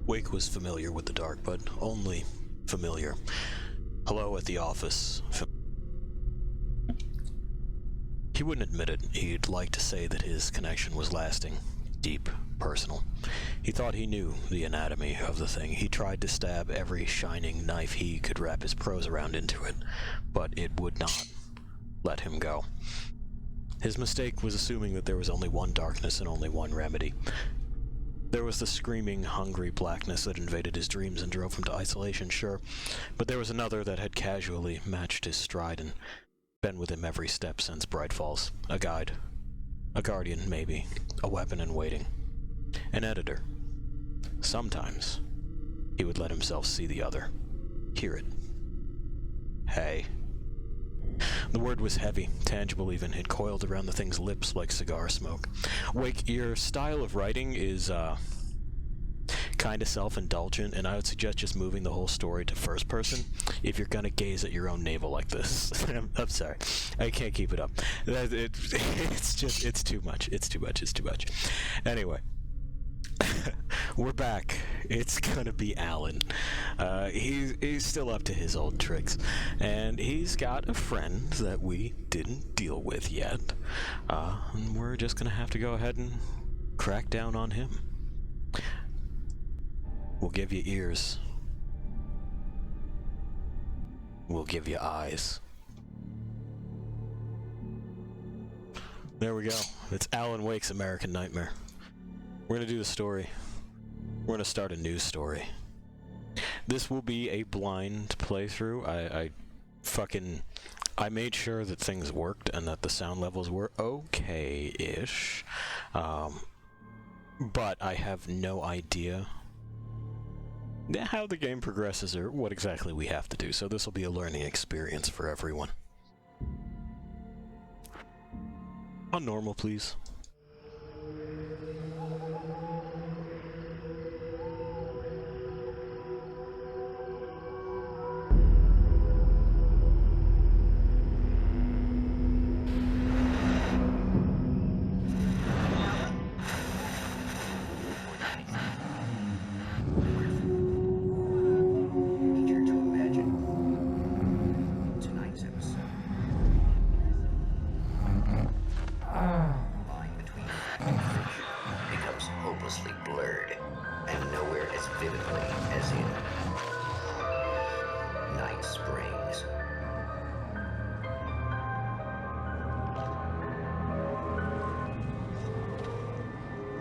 Wake was familiar with the dark, but only familiar. Hello at the office. He wouldn't admit it. He'd like to say that his connection was lasting, deep, personal. He thought he knew the anatomy of the thing. He tried to stab every shining knife he could wrap his prose around into it, but it would not let him go. His mistake was assuming that there was only one darkness and only one remedy. There was the screaming, hungry blackness that invaded his dreams and drove him to isolation, sure, but there was another that had casually matched his stride and been with him every step since Bright Falls. A guide. A guardian, maybe. A weapon in waiting. An editor. Sometimes, he would let himself see the other. Hear it. Hey. The word was heavy, tangible even. It coiled around the thing's lips like cigar smoke. Wake, your style of writing is, kind of self-indulgent, and I would suggest just moving the whole story to first person if you're gonna gaze at your own navel like this. I'm sorry. I can't keep it up. It's too much. It's too much. Anyway. We're back. It's gonna be Alan. He's still up to his old tricks, and he's got a friend that we didn't deal with yet, and we're just gonna have to go ahead and crack down on him. We'll give you ears. We'll give you eyes. There we go. It's Alan Wake's American Nightmare. We're gonna do the story. We're gonna start a new story. This will be a blind playthrough. I made sure that things worked and that the sound levels were okay-ish. But I have no idea how the game progresses or what exactly we have to do, so this will be a learning experience for everyone. On normal, please.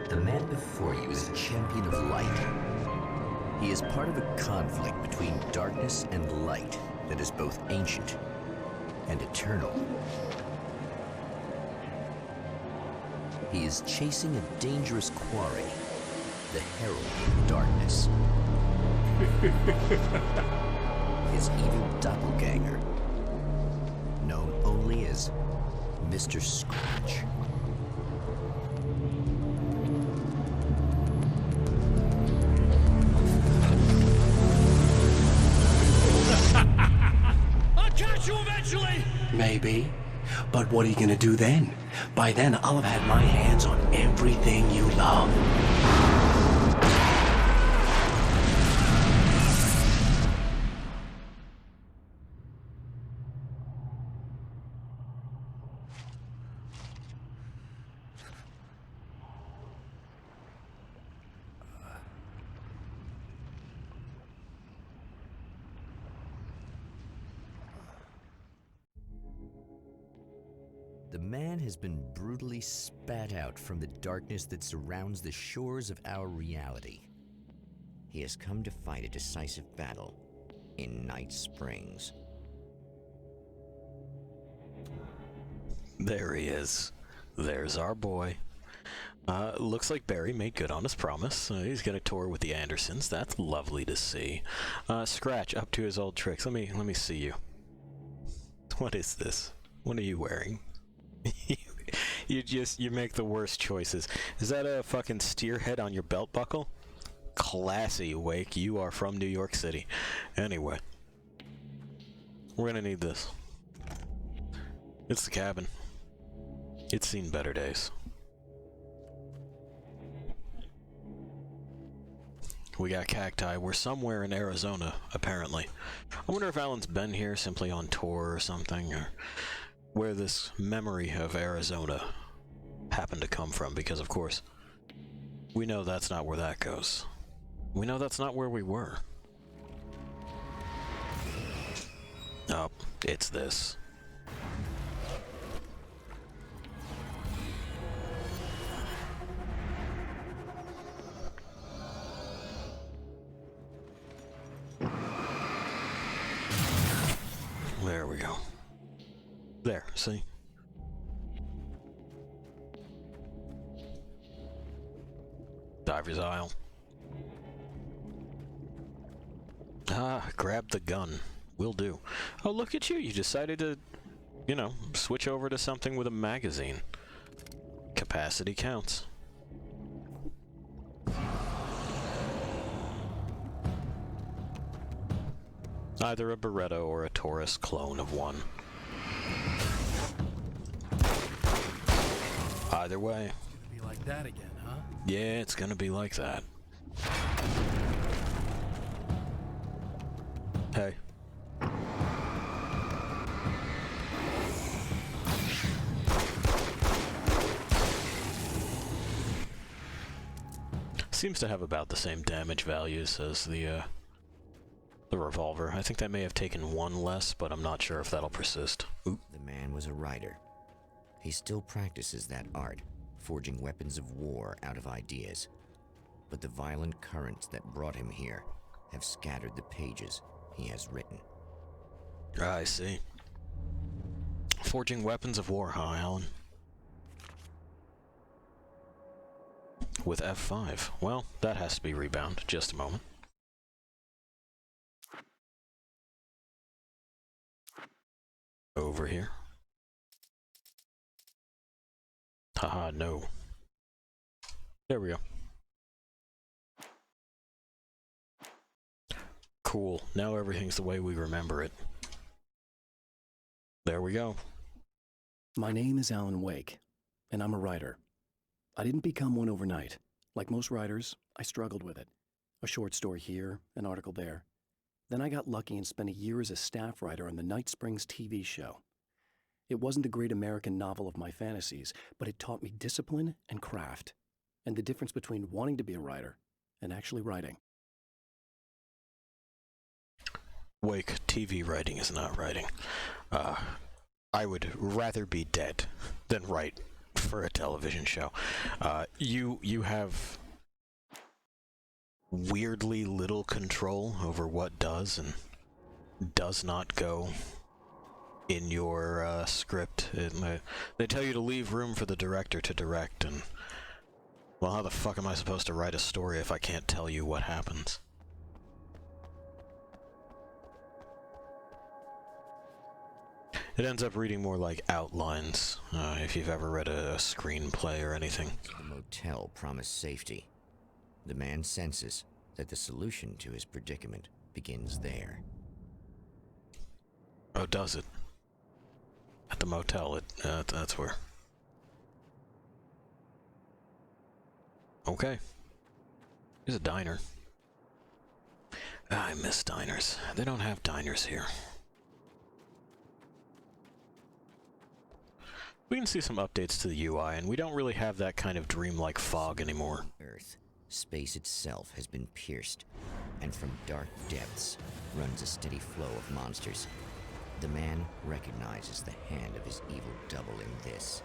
The man before you is a champion of light. He is part of a conflict between darkness and light that is both ancient and eternal. He is chasing a dangerous quarry, the Herald of Darkness. His evil doppelganger, known only as Mr. Scratch. Maybe. But what are you gonna do then? By then, I'll have had my hands on everything you love. The man has been brutally spat out from the darkness that surrounds the shores of our reality. He has come to fight a decisive battle in Night Springs. There he is. There's our boy. Looks like Barry made good on his promise. He's gonna tour with the Andersons. That's lovely to see. Scratch, up to his old tricks. Let me see you. What is this? What are you wearing? you make the worst choices. Is that a fucking steer head on your belt buckle? Classy, Wake. You are from New York City. Anyway, we're gonna need this. It's the cabin. It's seen better days. We got cacti. We're somewhere in Arizona, apparently. I wonder if Alan's been here simply on tour or something, or where this memory of Arizona happened to come from, because of course, we know that's not where that goes. We know that's not where we were. Oh, it's this. There we go. There, see? Diver's aisle. Ah, grab the gun. Will do. Oh, look at you. You decided to, you know, switch over to something with a magazine. Capacity counts. Either a Beretta or a Taurus clone of one. Either way. It's gonna be like that again, huh? Yeah, it's gonna be like that. Hey. Seems to have about the same damage values as the revolver. I think that may have taken one less, but I'm not sure if that'll persist. Oop. The man was a writer. He still practices that art, forging weapons of war out of ideas. But the violent currents that brought him here have scattered the pages he has written. I see. Forging weapons of war, huh, Alan? With F5. Well, that has to be rebound. Just a moment. Over here. Haha, no. There we go. Cool. Now everything's the way we remember it. There we go. My name is Alan Wake, and I'm a writer. I didn't become one overnight. Like most writers, I struggled with it. A short story here, an article there. Then I got lucky and spent a year as a staff writer on the Night Springs TV show. It wasn't the great American novel of my fantasies, but it taught me discipline and craft, and the difference between wanting to be a writer and actually writing. Wake, TV writing is not writing. I would rather be dead than write for a television show. You have weirdly little control over what does and does not go in your script. They tell you to leave room for the director to direct, and well, how the fuck am I supposed to write a story if I can't tell you what happens? It ends up reading more like outlines, if you've ever read a screenplay or anything. The motel promised safety. The man senses that the solution to his predicament begins there. Oh, does it? At the motel, that's where. Okay. Here's a diner. I miss diners. They don't have diners here. We can see some updates to the UI, and we don't really have that kind of dreamlike fog anymore. Earth, space itself has been pierced, and from dark depths runs a steady flow of monsters. The man recognizes the hand of his evil double in this.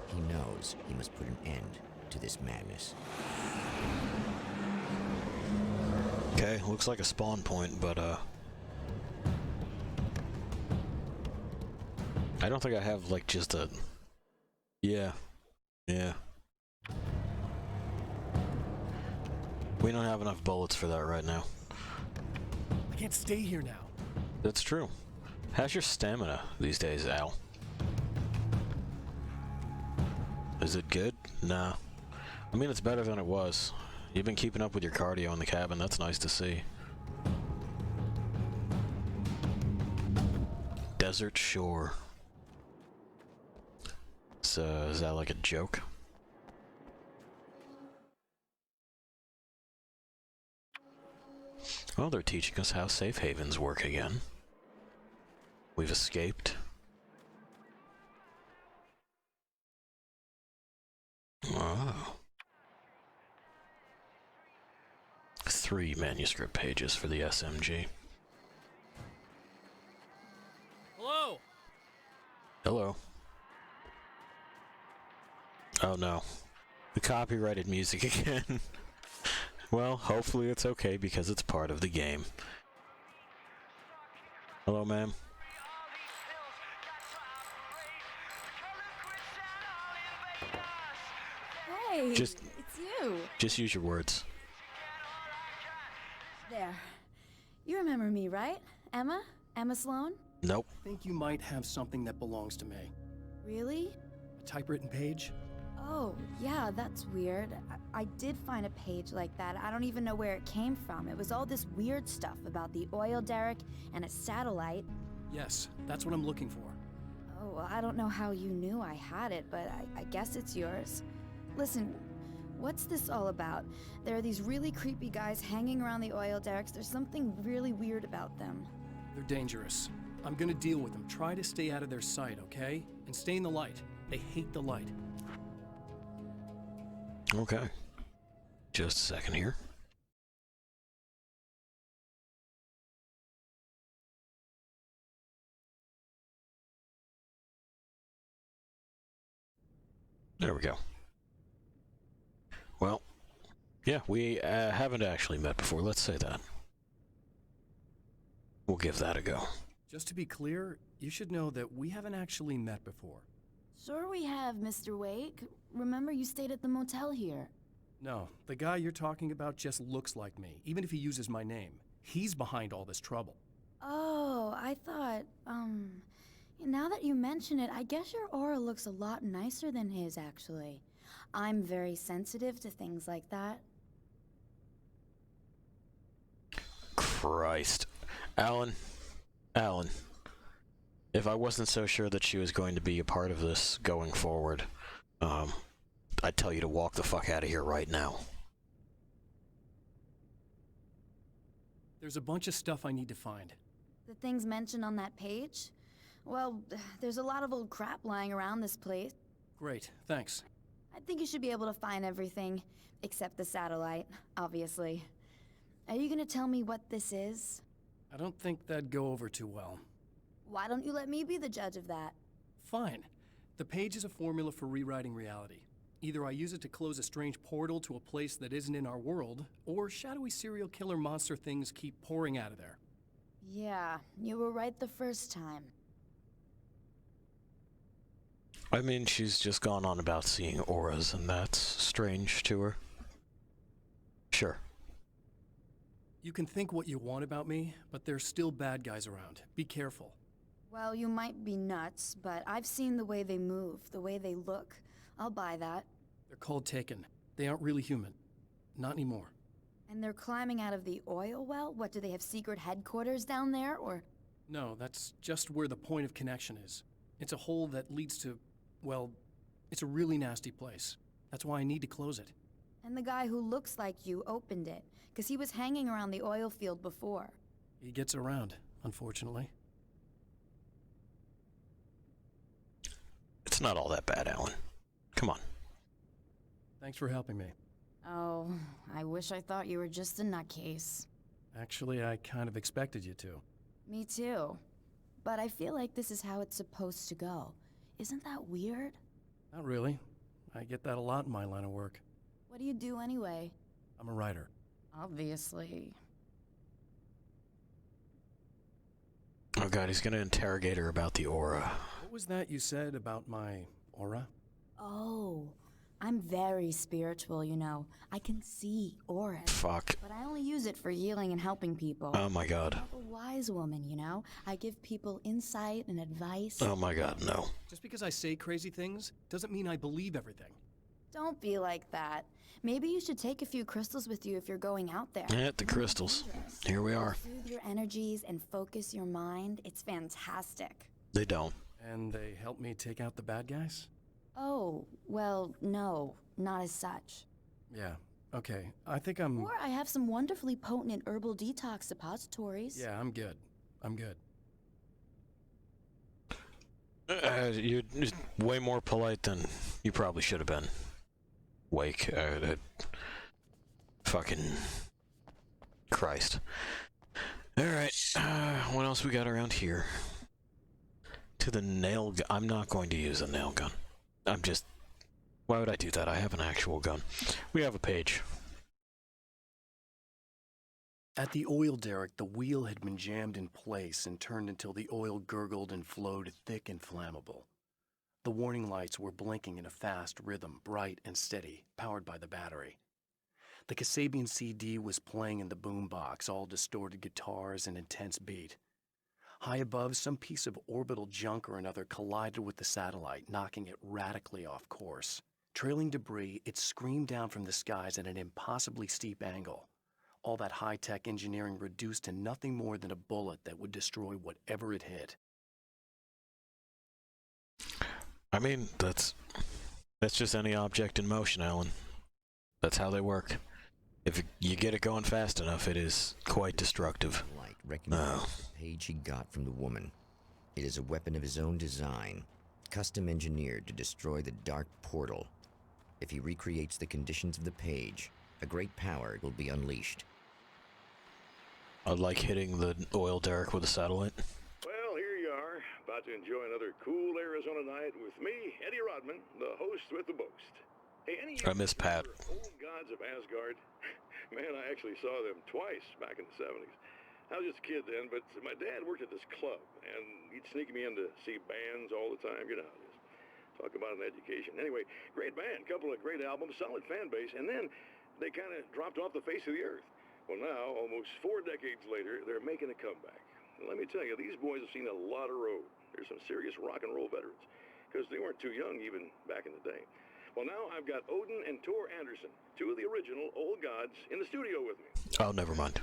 He knows he must put an end to this madness. Okay, looks like a spawn point, but I don't think I have, like, just a... Yeah. We don't have enough bullets for that right now. I can't stay here now. That's true. How's your stamina these days, Al? Is it good? Nah. I mean, it's better than it was. You've been keeping up with your cardio in the cabin. That's nice to see. Desert Shore. So, is that like a joke? Well, they're teaching us how safe havens work again. We've escaped. Oh. 3 manuscript pages for the SMG. Hello? Hello. Oh no. The copyrighted music again. Well, hopefully it's okay because it's part of the game. Hello, ma'am. Hey, Just- it's you. Just use your words. There. You remember me, right? Emma? Emma Sloan? Nope. I think you might have something that belongs to me. Really? A typewritten page? Oh, yeah, that's weird. I did find a page like that. I don't even know where it came from. It was all this weird stuff about the oil derrick and a satellite. Yes, that's what I'm looking for. Oh, well, I don't know how you knew I had it, but I guess it's yours. Listen, what's this all about? There are these really creepy guys hanging around the oil derricks. There's something really weird about them. They're dangerous. I'm gonna deal with them. Try to stay out of their sight, okay? And stay in the light. They hate the light. Okay. Just a second here. There we go. Well, yeah, we haven't actually met before, let's say that. We'll give that a go. Just to be clear, you should know that we haven't actually met before. Sure we have, Mr. Wake. Remember you stayed at the motel here. No, the guy you're talking about just looks like me, even if he uses my name. He's behind all this trouble. Oh, I thought, now that you mention it, I guess your aura looks a lot nicer than his, actually. I'm very sensitive to things like that. Christ. Alan, if I wasn't so sure that she was going to be a part of this going forward, I'd tell you to walk the fuck out of here right now. There's a bunch of stuff I need to find. The things mentioned on that page? Well, there's a lot of old crap lying around this place. Great, thanks. I think you should be able to find everything, except the satellite, obviously. Are you gonna tell me what this is? I don't think that'd go over too well. Why don't you let me be the judge of that? Fine. The page is a formula for rewriting reality. Either I use it to close a strange portal to a place that isn't in our world, or shadowy serial killer monster things keep pouring out of there. Yeah, you were right the first time. I mean, she's just gone on about seeing auras, and that's strange to her. Sure. You can think what you want about me, but there's still bad guys around. Be careful. Well, you might be nuts, but I've seen the way they move, the way they look. I'll buy that. They're called Taken. They aren't really human. Not anymore. And they're climbing out of the oil well? What, do they have secret headquarters down there, or...? No, that's just where the point of connection is. It's a hole that leads to, well, it's a really nasty place. That's why I need to close it. And the guy who looks like you opened it, because he was hanging around the oil field before. He gets around, unfortunately. It's not all that bad, Alan. Come on. Thanks for helping me. Oh, I wish I thought you were just a nutcase. Actually, I kind of expected you to. Me too. But I feel like this is how it's supposed to go. Isn't that weird? Not really. I get that a lot in my line of work. What do you do anyway? I'm a writer. Obviously. Oh god, he's gonna interrogate her about the aura. What was that you said about my aura? Oh, I'm very spiritual, you know. I can see auras. Fuck. But I only use it for healing and helping people. Oh my god. I'm a wise woman, you know? I give people insight and advice. Oh my god, no. Just because I say crazy things doesn't mean I believe everything. Don't be like that. Maybe you should take a few crystals with you if you're going out there. Yeah, the crystals. Here we are. Soothe your energies and focus your mind. It's fantastic. They don't. And they help me take out the bad guys? Oh, well, no, not as such. Yeah, Okay, I think I'm... Or I have some wonderfully potent and herbal detox suppositories. Yeah, I'm good. I'm good. You're just way more polite than you probably should have been. Wake. Fucking... Christ. Alright, what else we got around here? To the nail gun. I'm not going to use a nail gun. I'm just... Why would I do that? I have an actual gun. We have a page. At the oil derrick, the wheel had been jammed in place and turned until the oil gurgled and flowed thick and flammable. The warning lights were blinking in a fast rhythm, bright and steady, powered by the battery. The Kasabian CD was playing in the boombox, all distorted guitars and intense beat. High above, some piece of orbital junk or another collided with the satellite, knocking it radically off course. Trailing debris, it screamed down from the skies at an impossibly steep angle. All that high-tech engineering reduced to nothing more than a bullet that would destroy whatever it hit. I mean, that's just any object in motion, Alan. That's how they work. If you get it going fast enough, it is quite destructive. Light recognized the page he got from the woman. It is a weapon of his own design, custom engineered to destroy the dark portal. If he recreates the conditions of the page, a great power will be unleashed. I'd like hitting the oil derrick with a satellite. Well, here you are, about to enjoy another cool Arizona night with me, Eddie Rodman, the host with the boast. Hey, any I miss Pat. Old gods of Asgard? Man, I actually saw them twice back in the 70s. I was just a kid then, but my dad worked at this club, and he'd sneak me in to see bands all the time. You know how it is. Talk about an education. Anyway, great band, couple of great albums, solid fan base, and then they kind of dropped off the face of the earth. Well, now, almost 4 decades later, they're making a comeback. And let me tell you, these boys have seen a lot of road. There's some serious rock and roll veterans, because they weren't too young even back in the day. Well, now I've got Odin and Tor Anderson, 2 of the original old gods, in the studio with me. Oh, never mind.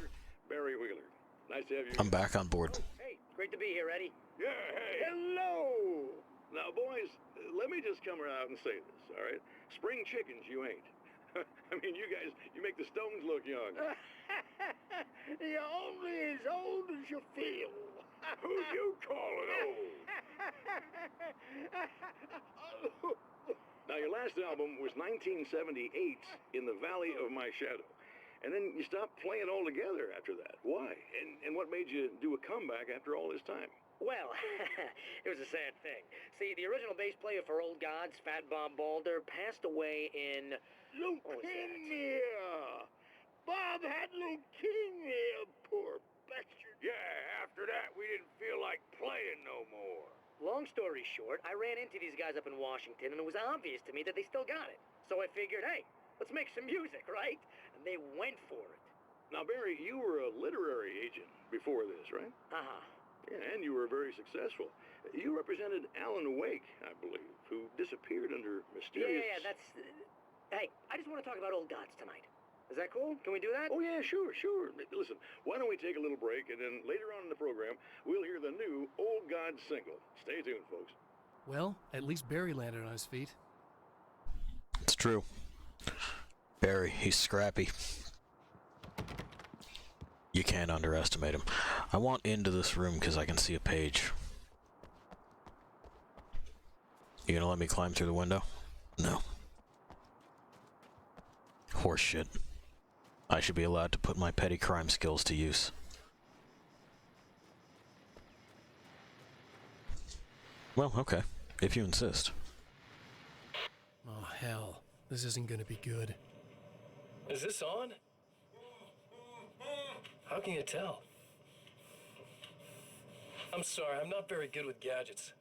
Barry Wheeler. Nice to have you. I'm back on board. Hey, great to be here, Eddie. Yeah, hey. Hello! Now, boys, let me just come out and say this, all right? Spring chickens, you ain't. I mean, you guys, you make the Stones look young. You're only as old as you feel. Who you calling old? Now, your last album was 1978, In the Valley of My Shadow. And then you stopped playing altogether after that. Why? And what made you do a comeback after all this time? Well, it was a sad thing. See, the original bass player for Old Gods, Fat Bob Balder, passed away in... Leukemia! Bob had leukemia, poor bastard. Yeah, after that, we didn't feel like playing no more. Long story short, I ran into these guys up in Washington, and it was obvious to me that they still got it. So I figured, hey, let's make some music, right? And they went for it. Now, Barry, you were a literary agent before this, right? Uh-huh. Yeah, and you were very successful. You represented Alan Wake, I believe, who disappeared under mysterious... Yeah, that's... Hey, I just want to talk about Old Gods tonight. Is that cool? Can we do that? Oh, yeah, sure. Listen, why don't we take a little break, and then later on in the program, we'll hear the new Old Gods single. Stay tuned, folks. Well, at least Barry landed on his feet. It's true. Barry, he's scrappy. You can't underestimate him. I want into this room because I can see a page. You gonna let me climb through the window? No. Horseshit. I should be allowed to put my petty crime skills to use. Well, okay. If you insist. Oh, hell. This isn't gonna be good. Is this on? How can you tell? I'm sorry, I'm not very good with gadgets.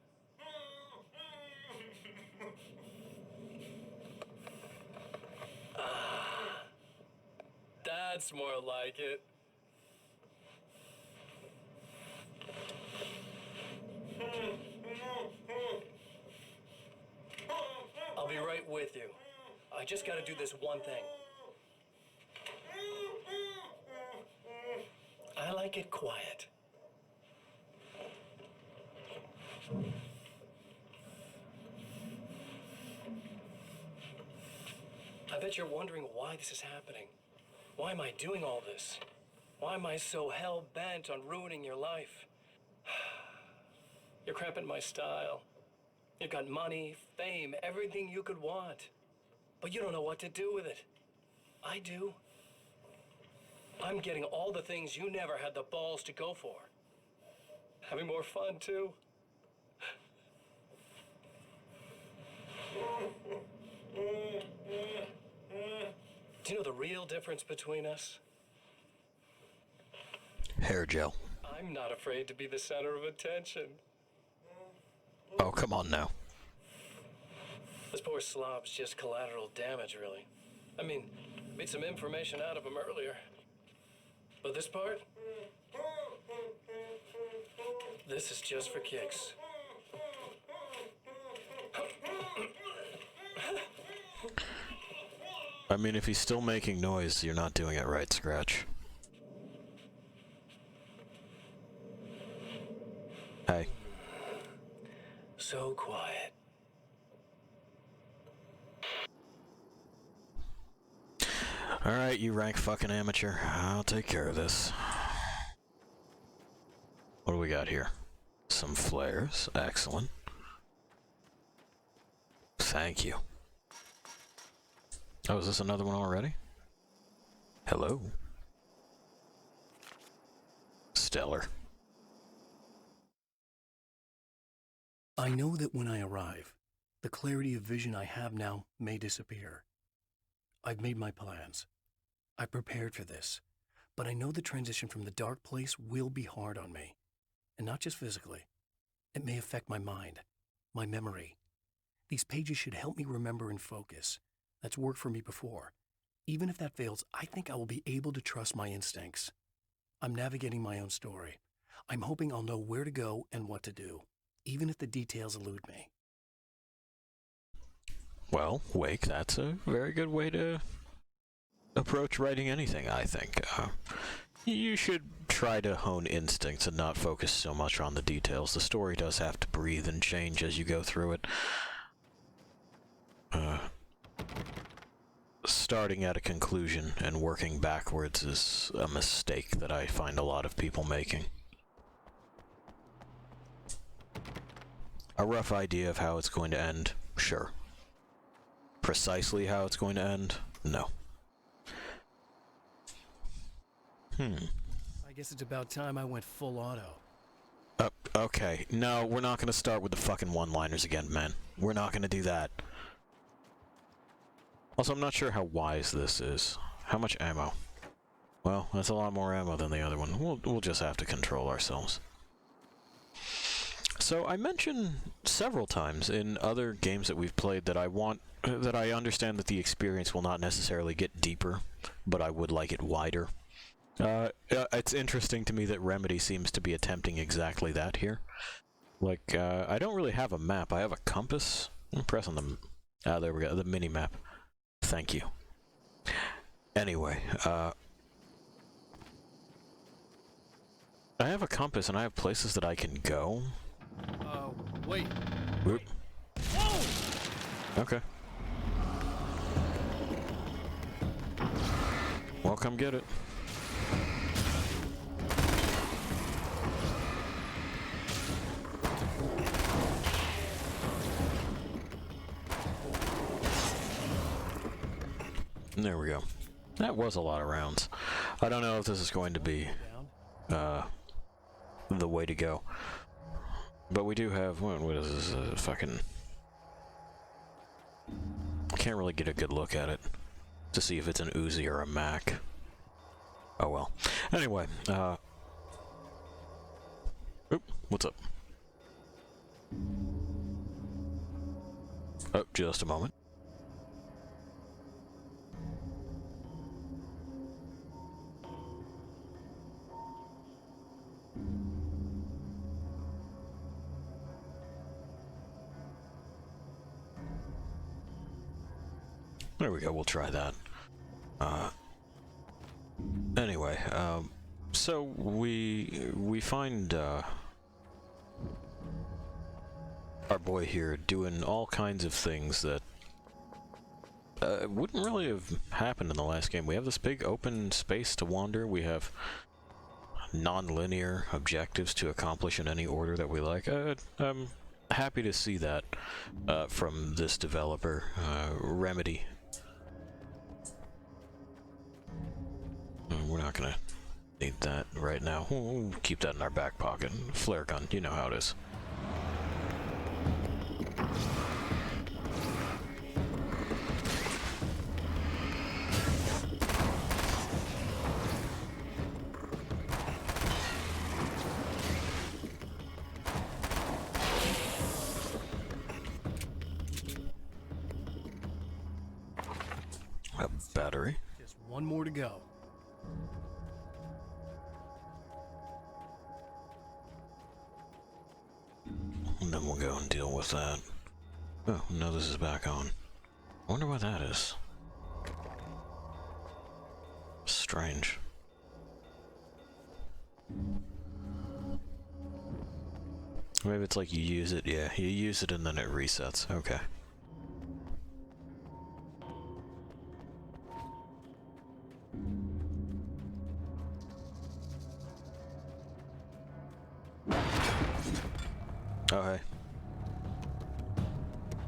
That's more like it. I'll be right with you. I just gotta do this one thing. I like it quiet. bet you're wondering why this is happening. Why am I doing all this? Why am I so hell-bent on ruining your life? You're cramping my style. You've got money, fame, everything you could want. But you don't know what to do with it. I do. I'm getting all the things you never had the balls to go for. Having more fun, too. Do you know the real difference between us? Hair gel. I'm not afraid to be the center of attention. Oh, come on now. This poor slob's just collateral damage, really. I mean, made some information out of him earlier. But this part? This is just for kicks. I mean, if he's still making noise, you're not doing it right, Scratch. Hey. So quiet. Alright, you rank fucking amateur. I'll take care of this. What do we got here? Some flares. Excellent. Thank you. Oh, is this another one already? Hello. Stellar. I know that when I arrive, the clarity of vision I have now may disappear. I've made my plans. I prepared for this, but I know the transition from the dark place will be hard on me, and not just physically. It may affect my mind, my memory. These pages should help me remember and focus. That's worked for me before. Even if that fails, I think I will be able to trust my instincts. I'm navigating my own story. I'm hoping I'll know where to go and what to do, even if the details elude me. Well, Wake, that's a very good way to approach writing anything, I think. You should try to hone instincts and not focus so much on the details. The story does have to breathe and change as you go through it. Starting at a conclusion and working backwards is a mistake that I find a lot of people making. A rough idea of how it's going to end, sure. Precisely how it's going to end, no. I guess it's about time I went full auto. Okay. No, we're not going to start with the fucking one-liners again, man. We're not going to do that. Also, I'm not sure how wise this is. How much ammo? Well, that's a lot more ammo than the other one. We'll just have to control ourselves. So, I mentioned several times in other games that we've played that I understand that the experience will not necessarily get deeper, but I would like it wider. It's interesting to me that Remedy seems to be attempting exactly that here. Like, I don't really have a map. I have a compass. I'm pressing the... there we go. The mini-map. Thank you. Anyway, I have a compass and I have places that I can go. Wait. Whoop. Whoa! Okay. Well, come get it. There we go. That was a lot of rounds. I don't know if this is going to be the way to go. But we do have... What is this? Fucking... Can't really get a good look at it to see if it's an Uzi or a Mac. Oh well. Anyway, Oop, what's up? Oh, just a moment. There we go, we'll try that. Anyway, so we find our boy here doing all kinds of things that It wouldn't really have happened in the last game. We have this big open space to wander. We have non-linear objectives to accomplish in any order that we like. I'm happy to see that from this developer, Remedy. We're not gonna need that right now. We'll keep that in our back pocket. Flare gun, you know how it is. A battery. Just one more to go. And then we'll go and deal with that. Oh, no, this is back on. I wonder what that is. Strange. Maybe it's like you use it, yeah, you use it and then it resets. Okay. Oh, hey.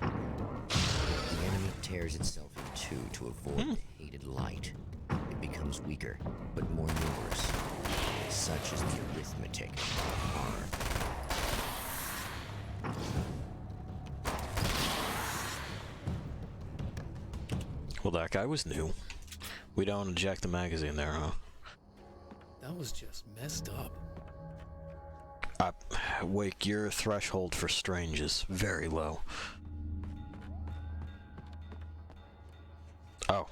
The enemy tears itself in two to avoid the hated light. It becomes weaker, but more numerous. Such is the arithmetic of horror. Well, that guy was new. We don't eject the magazine there, huh? That was just messed up. Wake, your threshold for strange is very low. Oh.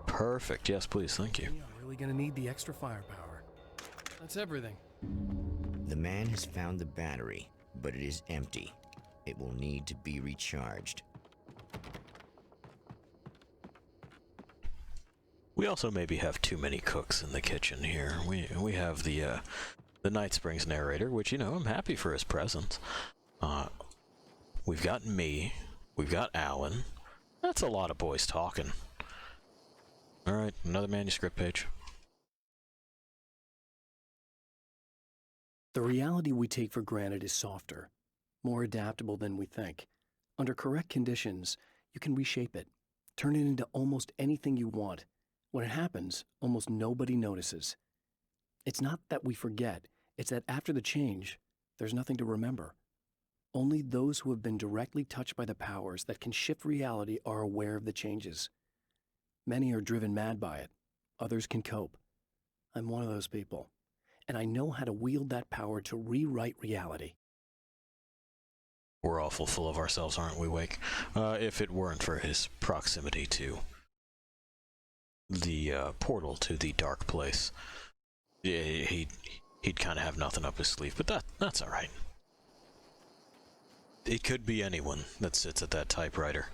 Perfect. Yes, please. Thank you. I'm really gonna need the extra firepower. That's everything. The man has found the battery, but it is empty. It will need to be recharged. We also maybe have too many cooks in the kitchen here. We have the Night Springs narrator, which, you know, I'm happy for his presence. We've got me. We've got Alan. That's a lot of boys talking. Alright, another manuscript page. The reality we take for granted is softer, more adaptable than we think. Under correct conditions, you can reshape it, turn it into almost anything you want. When it happens, almost nobody notices. It's not that we forget, it's that after the change, there's nothing to remember. Only those who have been directly touched by the powers that can shift reality are aware of the changes. Many are driven mad by it. Others can cope. I'm one of those people, and I know how to wield that power to rewrite reality. We're awful full of ourselves, aren't we, Wake? If it weren't for his proximity to the portal to the dark place, yeah, he'd kind of have nothing up his sleeve, but that's all right. It could be anyone that sits at that typewriter.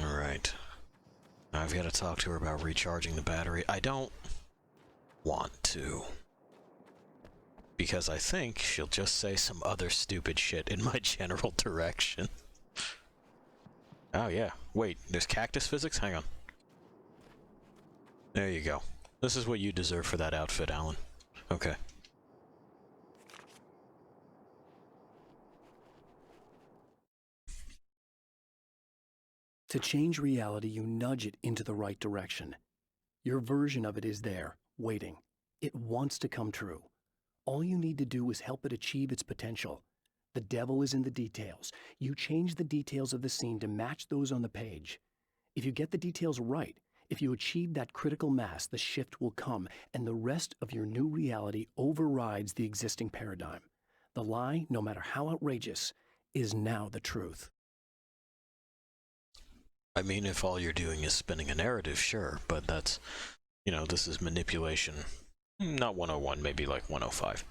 All right. Now I've got to talk to her about recharging the battery. I don't want to, because I think she'll just say some other stupid shit in my general direction. Oh yeah, wait, there's cactus physics? Hang on. There you go. This is what you deserve for that outfit, Alan. Okay. To change reality, you nudge it into the right direction. Your version of it is there, waiting. It wants to come true. All you need to do is help it achieve its potential. The devil is in the details. You change the details of the scene to match those on the page. If you get the details right, if you achieve that critical mass, the shift will come, and the rest of your new reality overrides the existing paradigm. The lie, no matter how outrageous, is now the truth. I mean, if all you're doing is spinning a narrative, sure, but that's, you know, this is manipulation. Not 101, maybe like 105.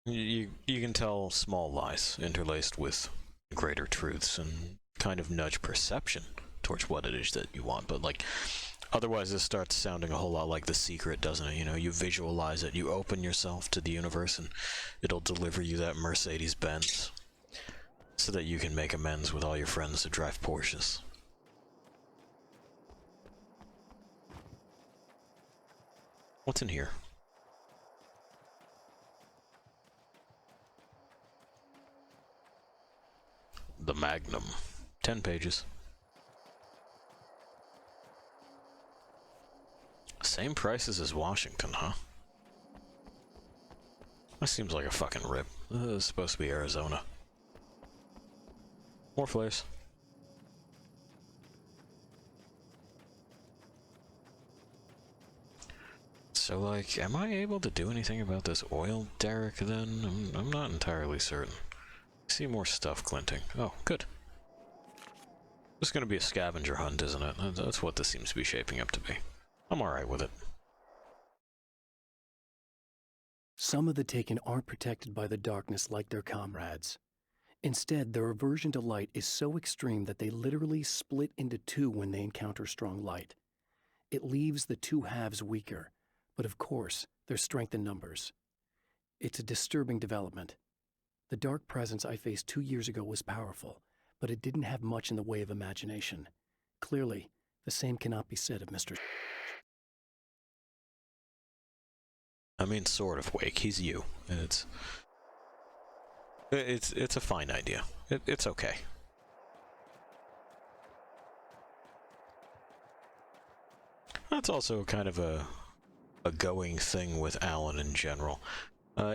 You can tell small lies interlaced with greater truths and kind of nudge perception towards what it is that you want, but like, Otherwise, this starts sounding a whole lot like The Secret, doesn't it? You know, you visualize it, you open yourself to the universe, and it'll deliver you that Mercedes-Benz so that you can make amends with all your friends that drive Porsches. What's in here? The Magnum. 10 pages. Same prices as Washington, huh? That seems like a fucking rip. This is supposed to be Arizona. More flares. So, like, am I able to do anything about this oil derrick then? I'm not entirely certain. I see more stuff glinting. Oh, good. This is gonna be a scavenger hunt, isn't it? That's what this seems to be shaping up to be. I'm alright with it. Some of the Taken aren't protected by the darkness like their comrades. Instead, their aversion to light is so extreme that they literally split into two when they encounter strong light. It leaves the two halves weaker, but of course, there's strength in numbers. It's a disturbing development. The dark presence I faced 2 years ago was powerful, but it didn't have much in the way of imagination. Clearly, the same cannot be said of Mr. I mean, sort of, Wake. He's you. It's a fine idea. It's okay. That's also kind of a going thing with Alan in general.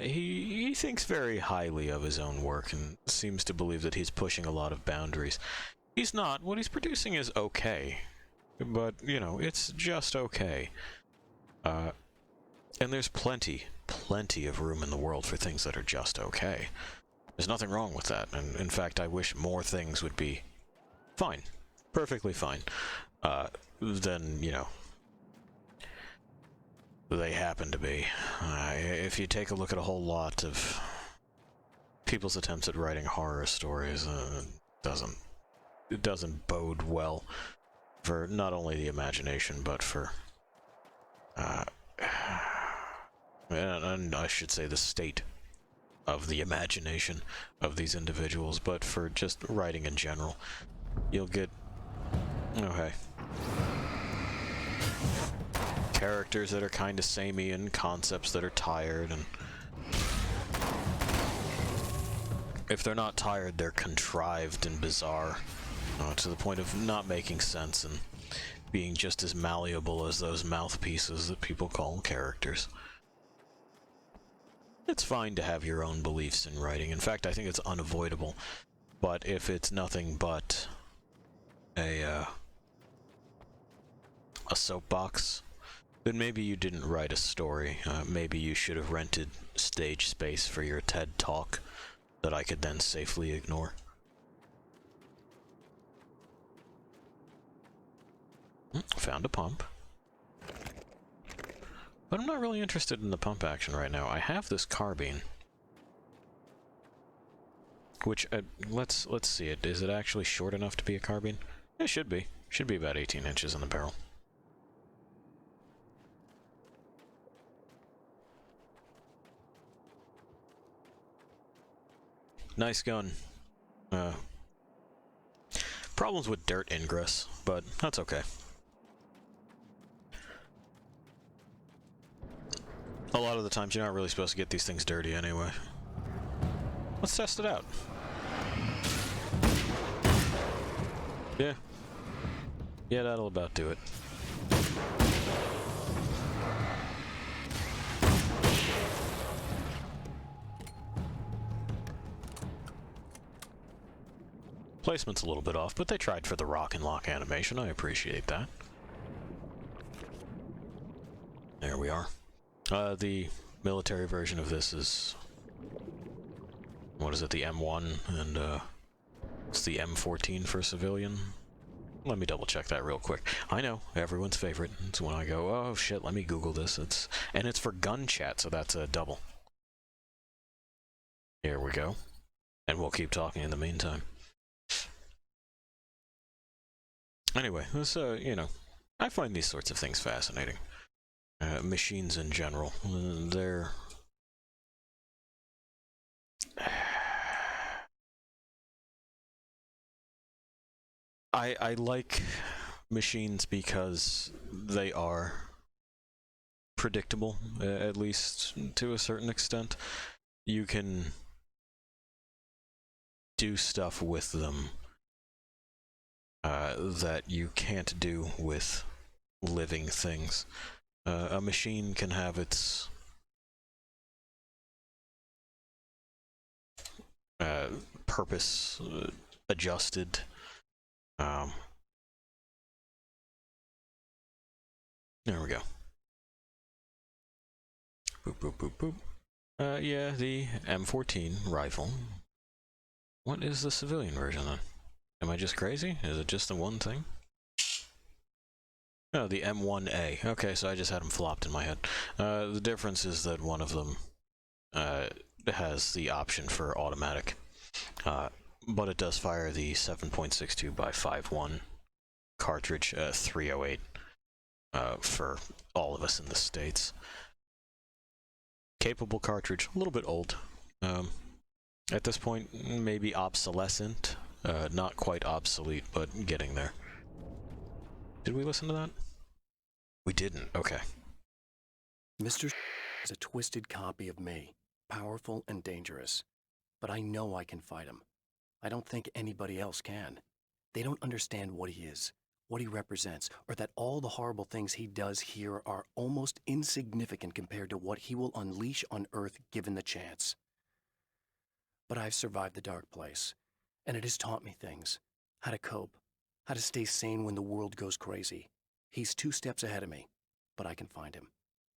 He thinks very highly of his own work and seems to believe that he's pushing a lot of boundaries. He's not. What he's producing is okay. But, you know, it's just okay. And there's plenty of room in the world for things that are just okay. There's nothing wrong with that, and in fact, I wish more things would be fine. Perfectly fine. Than, you know, they happen to be. If you take a look at a whole lot of people's attempts at writing horror stories, it doesn't bode well for not only the imagination, but for and I should say the state of the imagination of these individuals, but for just writing in general. You'll get... okay. Characters that are kind of samey and concepts that are tired, and... if they're not tired, they're contrived and bizarre, to the point of not making sense and being just as malleable as those mouthpieces that people call characters. It's fine to have your own beliefs in writing. In fact, I think it's unavoidable. But if it's nothing but a soapbox, then maybe you didn't write a story. Maybe you should have rented stage space for your TED Talk that I could then safely ignore. Found a pump. But I'm not really interested in the pump action right now. I have this carbine. Which, let's see it. Is it actually short enough to be a carbine? It should be. Should be about 18 inches in the barrel. Nice gun. Problems with dirt ingress, but that's okay. A lot of the times you're not really supposed to get these things dirty anyway. Let's test it out. Yeah. Yeah, that'll about do it. Placement's a little bit off, but they tried for the rock and lock animation. I appreciate that. There we are. The military version of this is... what is it, the M1, and it's the M14 for civilian. Let me double check that real quick. I know, everyone's favorite. It's when I go, oh shit, let me Google this. And it's for gun chat, so that's a double. Here we go. And we'll keep talking in the meantime. Anyway, this, you know, I find these sorts of things fascinating. Machines in general. They're... I like machines because they are predictable, at least to a certain extent. You can do stuff with them that you can't do with living things. A machine can have its purpose adjusted. There we go. Boop, boop, boop, boop. Yeah, the M14 rifle. What is the civilian version then? Am I just crazy? Is it just the one thing? Oh, the M1A. Okay, so I just had them flopped in my head. The difference is that one of them has the option for automatic. But it does fire the 7.62 by 5.1 cartridge 308 for all of us in the States. Capable cartridge, a little bit old. At this point, maybe obsolescent. Not quite obsolete, but getting there. Did we listen to that? We didn't. Okay. Mr. is a twisted copy of me, powerful and dangerous. But I know I can fight him. I don't think anybody else can. They don't understand what he is, what he represents, or that all the horrible things he does here are almost insignificant compared to what he will unleash on Earth given the chance. But I've survived the dark place, and it has taught me things. How to cope, how to stay sane when the world goes crazy. He's 2 steps ahead of me, but I can find him.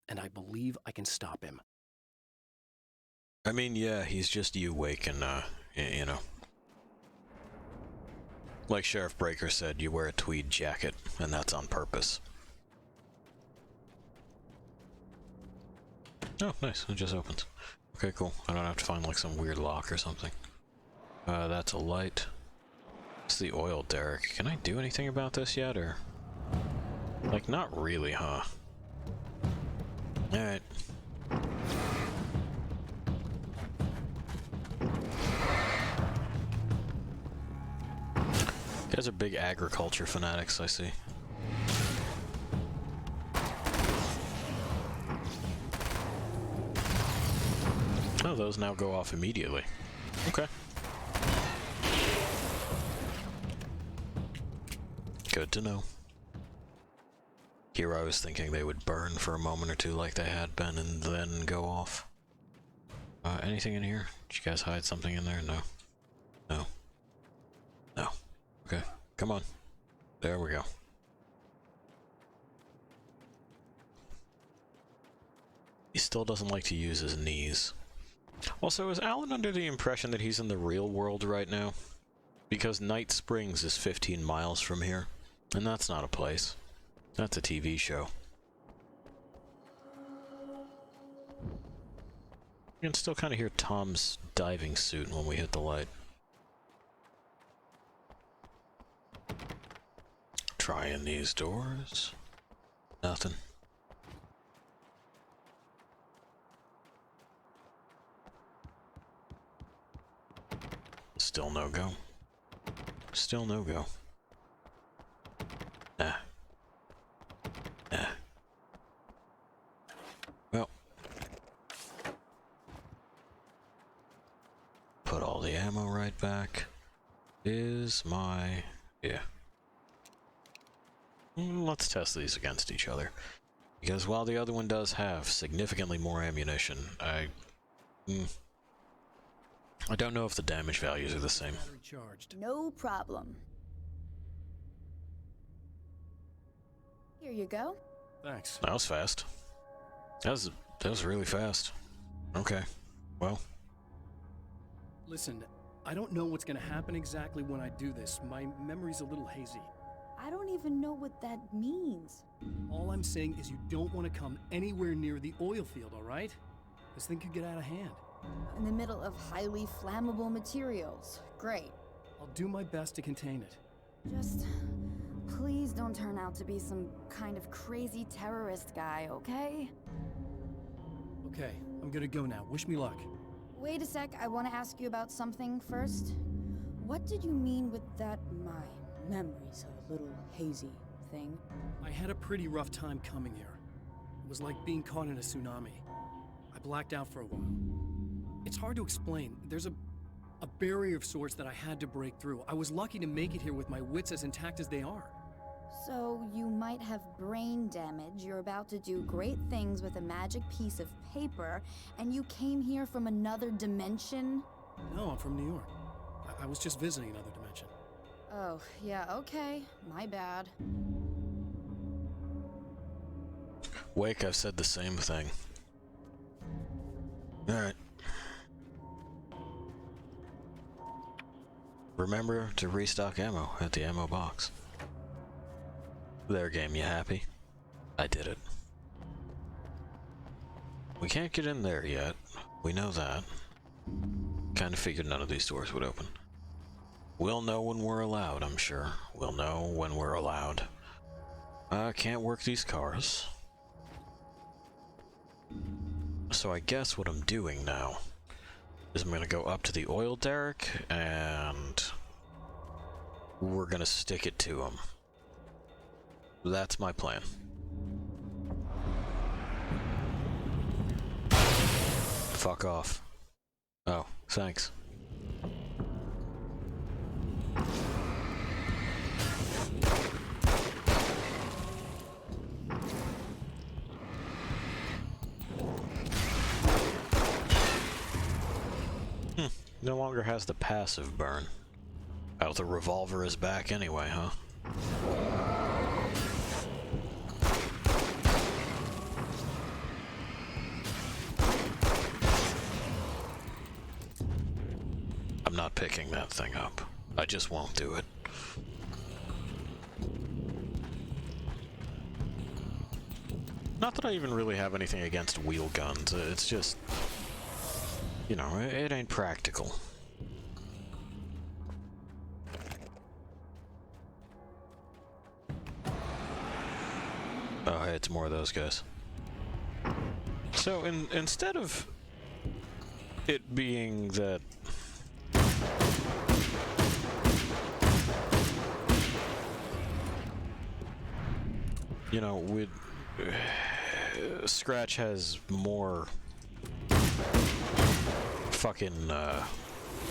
And I believe I can stop him. I mean, yeah, he's just you, Wake, and, you know. Like Sheriff Breaker said, you wear a tweed jacket, and that's on purpose. Oh, nice, it just opens. Okay, cool. I don't have to find, like, some weird lock or something. That's a light. It's the oil derrick. Can I do anything about this yet, or...? Like, not really, huh? Alright. You guys are big agriculture fanatics, I see. Oh, those now go off immediately. Okay. Good to know. Here I was thinking they would burn for a moment or two like they had been and then go off. Anything in here? Did you guys hide something in there? No. No. No. Okay. Come on. There we go. He still doesn't like to use his knees. Also, is Alan under the impression that he's in the real world right now? Because Night Springs is 15 miles from here, and that's not a place. That's a TV show. You can still kind of hear Tom's diving suit when we hit the light. Trying these doors. Nothing. Still no go. Still no go. Nah. Nah. Well. Put all the ammo right back. Is my... yeah. Let's test these against each other. Because while the other one does have significantly more ammunition, I don't know if the damage values are the same. No problem. Here you go. Thanks. That was fast. That was really fast. Okay. Well. Listen, I don't know what's gonna happen exactly when I do this. My memory's a little hazy. I don't even know what that means. All I'm saying is you don't want to come anywhere near the oil field, all right? This thing could get out of hand. In the middle of highly flammable materials. Great. I'll do my best to contain it. Just please don't turn out to be some kind of crazy terrorist guy, okay? Okay, I'm gonna go now. Wish me luck. Wait a sec, I want to ask you about something first. What did you mean with that my memories are a little hazy thing? I had a pretty rough time coming here. It was like being caught in a tsunami. I blacked out for a while. It's hard to explain. There's a barrier of sorts that I had to break through. I was lucky to make it here with my wits as intact as they are. So you might have brain damage, you're about to do great things with a magic piece of paper, and you came here from another dimension? No, I'm from New York. I was just visiting another dimension. Oh, yeah, okay. My bad. Wake, I've said the same thing. Alright. Remember to restock ammo at the ammo box. There, game, you happy? I did it. We can't get in there yet. We know that. Kinda figured none of these doors would open. We'll know when we're allowed, I'm sure. We'll know when we're allowed. Can't work these cars. So I guess what I'm doing now is I'm gonna go up to the oil derrick and we're gonna stick it to him. That's my plan. Fuck off. Oh, thanks. No longer has the passive burn. Oh, the revolver is back anyway, huh? I'm not picking that thing up. I just won't do it. Not that I even really have anything against wheel guns. It's just, you know, it ain't practical. Oh, hey, it's more of those guys. So, instead of it being that... You know, with... Scratch has more... fucking,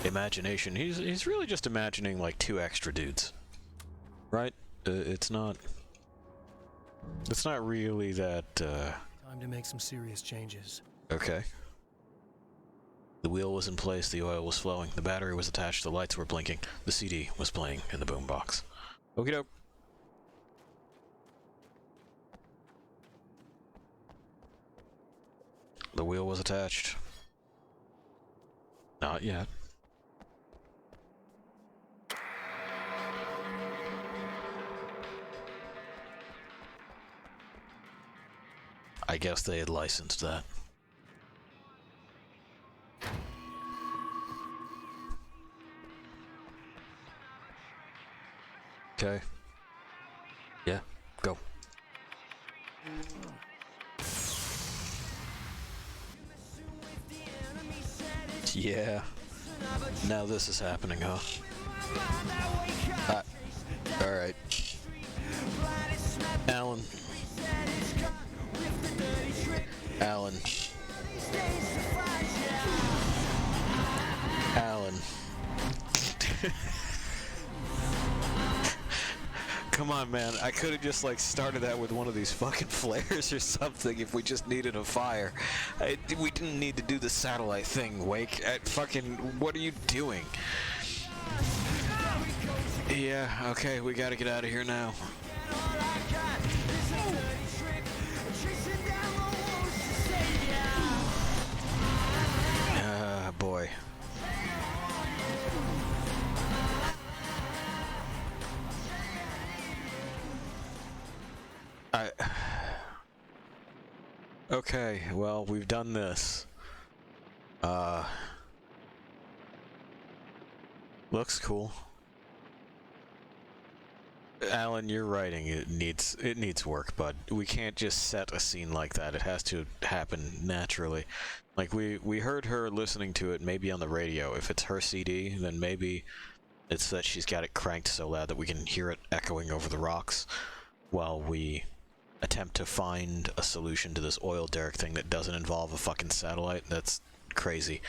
imagination. He's really just imagining, like, 2 extra dudes. Right? It's not really that, Time to make some serious changes. Okay. The wheel was in place, the oil was flowing, the battery was attached, the lights were blinking, the CD was playing in the boombox. Okie doke. The wheel was attached. Not yet. I guess they had licensed that. Okay. Yeah, go. Yeah. Now this is happening, huh? Alright. Alan. Alan. Alan. Come on, man. I could have just, like, started that with one of these fucking flares or something if we just needed a fire. We didn't need to do the satellite thing, Wake. What are you doing? Yeah, okay, we gotta get out of here now. Ah, boy. Okay, well, we've done this. Looks cool. Alan, your writing it needs work, but we can't just set a scene like that. It has to happen naturally. Like we heard her listening to it maybe on the radio. If it's her CD, then maybe it's that she's got it cranked so loud that we can hear it echoing over the rocks while we attempt to find a solution to this oil derrick thing that doesn't involve a fucking satellite. That's crazy.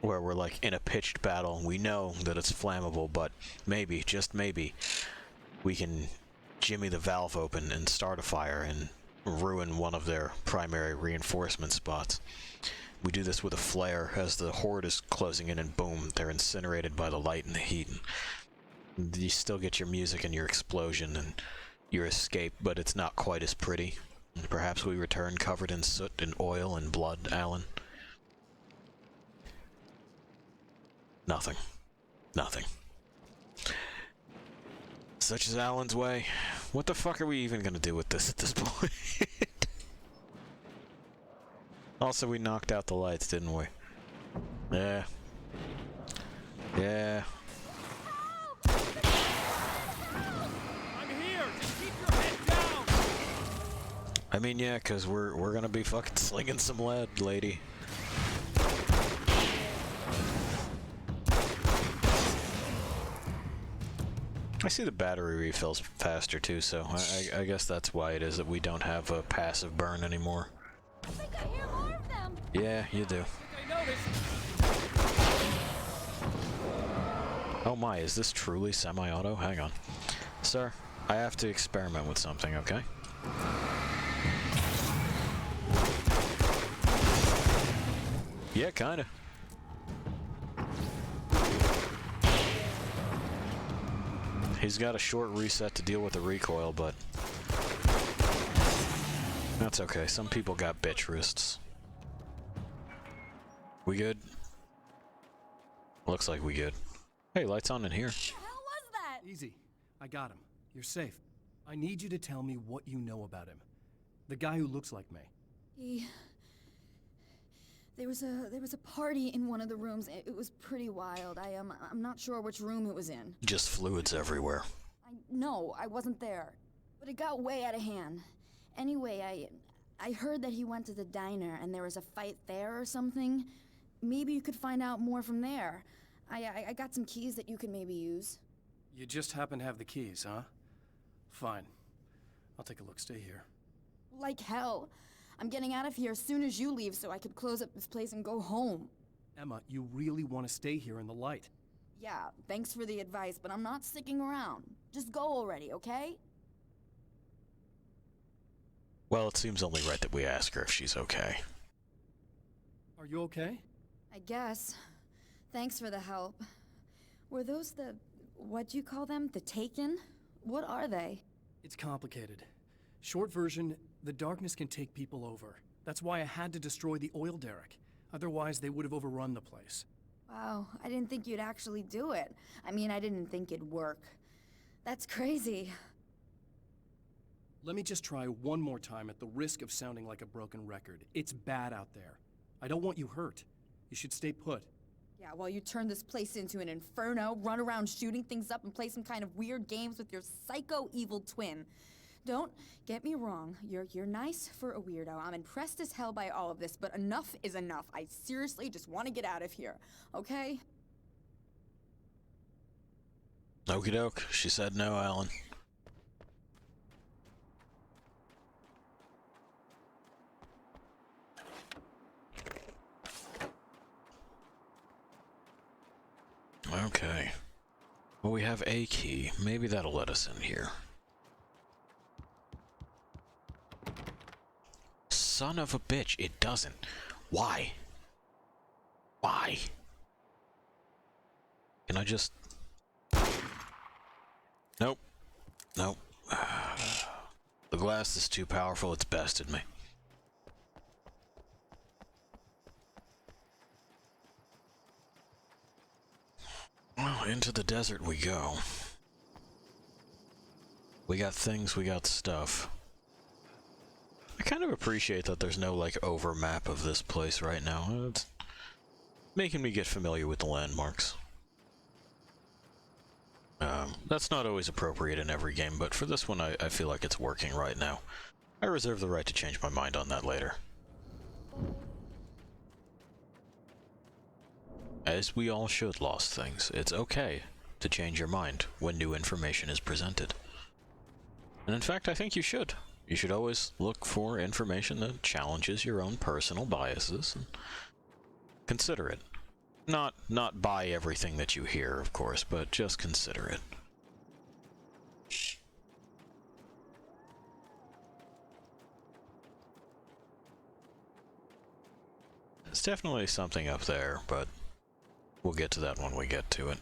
Where we're like in a pitched battle, we know that it's flammable, but maybe, just maybe, we can jimmy the valve open and start a fire and ruin one of their primary reinforcement spots. We do this with a flare as the horde is closing in, and boom, they're incinerated by the light and the heat. And you still get your music and your explosion and your escape, but it's not quite as pretty. And perhaps we return covered in soot and oil and blood, Alan. Nothing. Nothing. Such is Alan's way. What the fuck are we even gonna do with this at this point? Also, we knocked out the lights, didn't we? Yeah. Yeah. I'm here! Just keep your head down! I mean, yeah, because we're gonna be fucking slinging some lead, lady. I see the battery refills faster too, so I guess that's why it is that we don't have a passive burn anymore. I think I hear more of them. Yeah, you do. I noticed. Oh my, is this truly semi-auto? Hang on. Sir, I have to experiment with something, okay? Yeah, kinda. He's got a short reset to deal with the recoil, but that's okay. Some people got bitch wrists. We good? Looks like we good. Hey, lights on in here. What the hell was that? Easy. I got him. You're safe. I need you to tell me what you know about him. The guy who looks like me. There was a party in one of the rooms. It was pretty wild. I'm not sure which room it was in. Just fluids everywhere. No, I wasn't there. But it got way out of hand. Anyway, I heard that he went to the diner and there was a fight there or something. Maybe you could find out more from there. I got some keys that you could maybe use. You just happen to have the keys, huh? Fine. I'll take a look. Stay here. Like hell. I'm getting out of here as soon as you leave so I could close up this place and go home. Emma, you really want to stay here in the light? Yeah, thanks for the advice, but I'm not sticking around. Just go already, okay? Well, it seems only right that we ask her if she's okay. Are you okay? I guess. Thanks for the help. Were those what'd you call them? The Taken? What are they? It's complicated. Short version, the darkness can take people over. That's why I had to destroy the oil derrick. Otherwise, they would have overrun the place. Wow, I didn't think you'd actually do it. I mean, I didn't think it'd work. That's crazy. Let me just try one more time at the risk of sounding like a broken record. It's bad out there. I don't want you hurt. You should stay put. Yeah, while you turn this place into an inferno, run around shooting things up and play some kind of weird games with your psycho evil twin. Don't get me wrong, you're nice for a weirdo. I'm impressed as hell by all of this, but enough is enough. I seriously just want to get out of here, okay? Okie doke. She said no, Alan. Okay. Well, we have a key. Maybe that'll let us in here. Son of a bitch, it doesn't. Why? Why? Can I just... Nope. Nope. The glass is too powerful, it's bested me. Well, into the desert we go. We got things, we got stuff. I kind of appreciate that there's no, like, overmap of this place right now. It's making me get familiar with the landmarks. That's not always appropriate in every game, but for this one I feel like it's working right now. I reserve the right to change my mind on that later. As we all should, Lost Things. It's okay to change your mind when new information is presented. And in fact, I think you should. You should always look for information that challenges your own personal biases and consider it. Not buy everything that you hear, of course, but just consider it. There's definitely something up there, but we'll get to that when we get to it.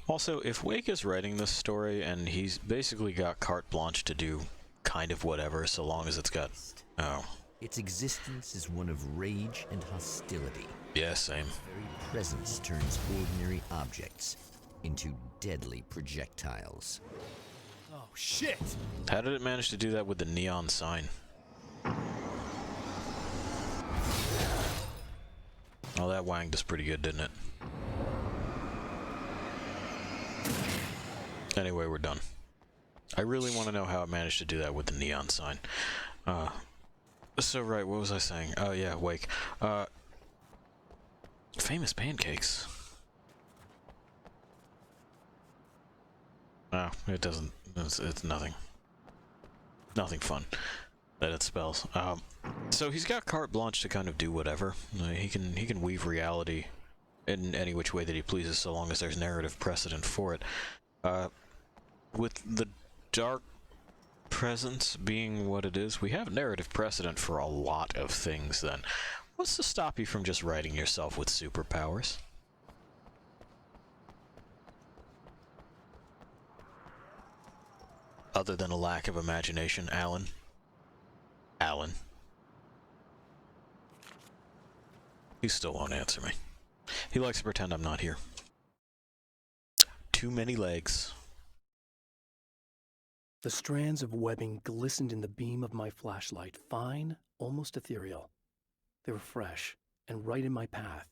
Also, if Wake is writing this story and he's basically got carte blanche to do kind of whatever, so long as it's got... Oh. Its existence is one of rage and hostility. Yeah, same. Its very presence turns ordinary objects into deadly projectiles. Oh, shit! How did it manage to do that with the neon sign? Oh, that wanged us pretty good, didn't it? Anyway, we're done. I really want to know how it managed to do that with the neon sign. So right, what was I saying? Oh yeah, Wake. Famous pancakes. No, it doesn't. It's nothing. Nothing fun that it spells. So he's got carte blanche to kind of do whatever. He can weave reality in any which way that he pleases, so long as there's narrative precedent for it. With the dark presence being what it is, we have narrative precedent for a lot of things then. What's to stop you from just writing yourself with superpowers? Other than a lack of imagination, Alan? Alan? He still won't answer me. He likes to pretend I'm not here. Too many legs. The strands of webbing glistened in the beam of my flashlight, fine, almost ethereal. They were fresh and right in my path.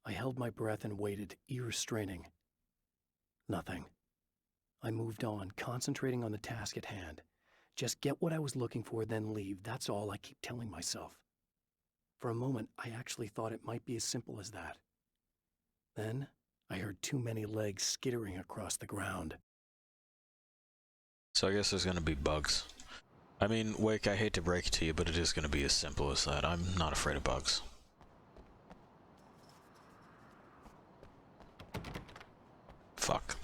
I held my breath and waited, ears straining. Nothing. I moved on, concentrating on the task at hand. Just get what I was looking for, then leave. That's all I keep telling myself. For a moment, I actually thought it might be as simple as that. Then, I heard too many legs skittering across the ground. So I guess there's gonna be bugs. I mean, Wake, I hate to break it to you, but it is gonna be as simple as that. I'm not afraid of bugs. Fuck.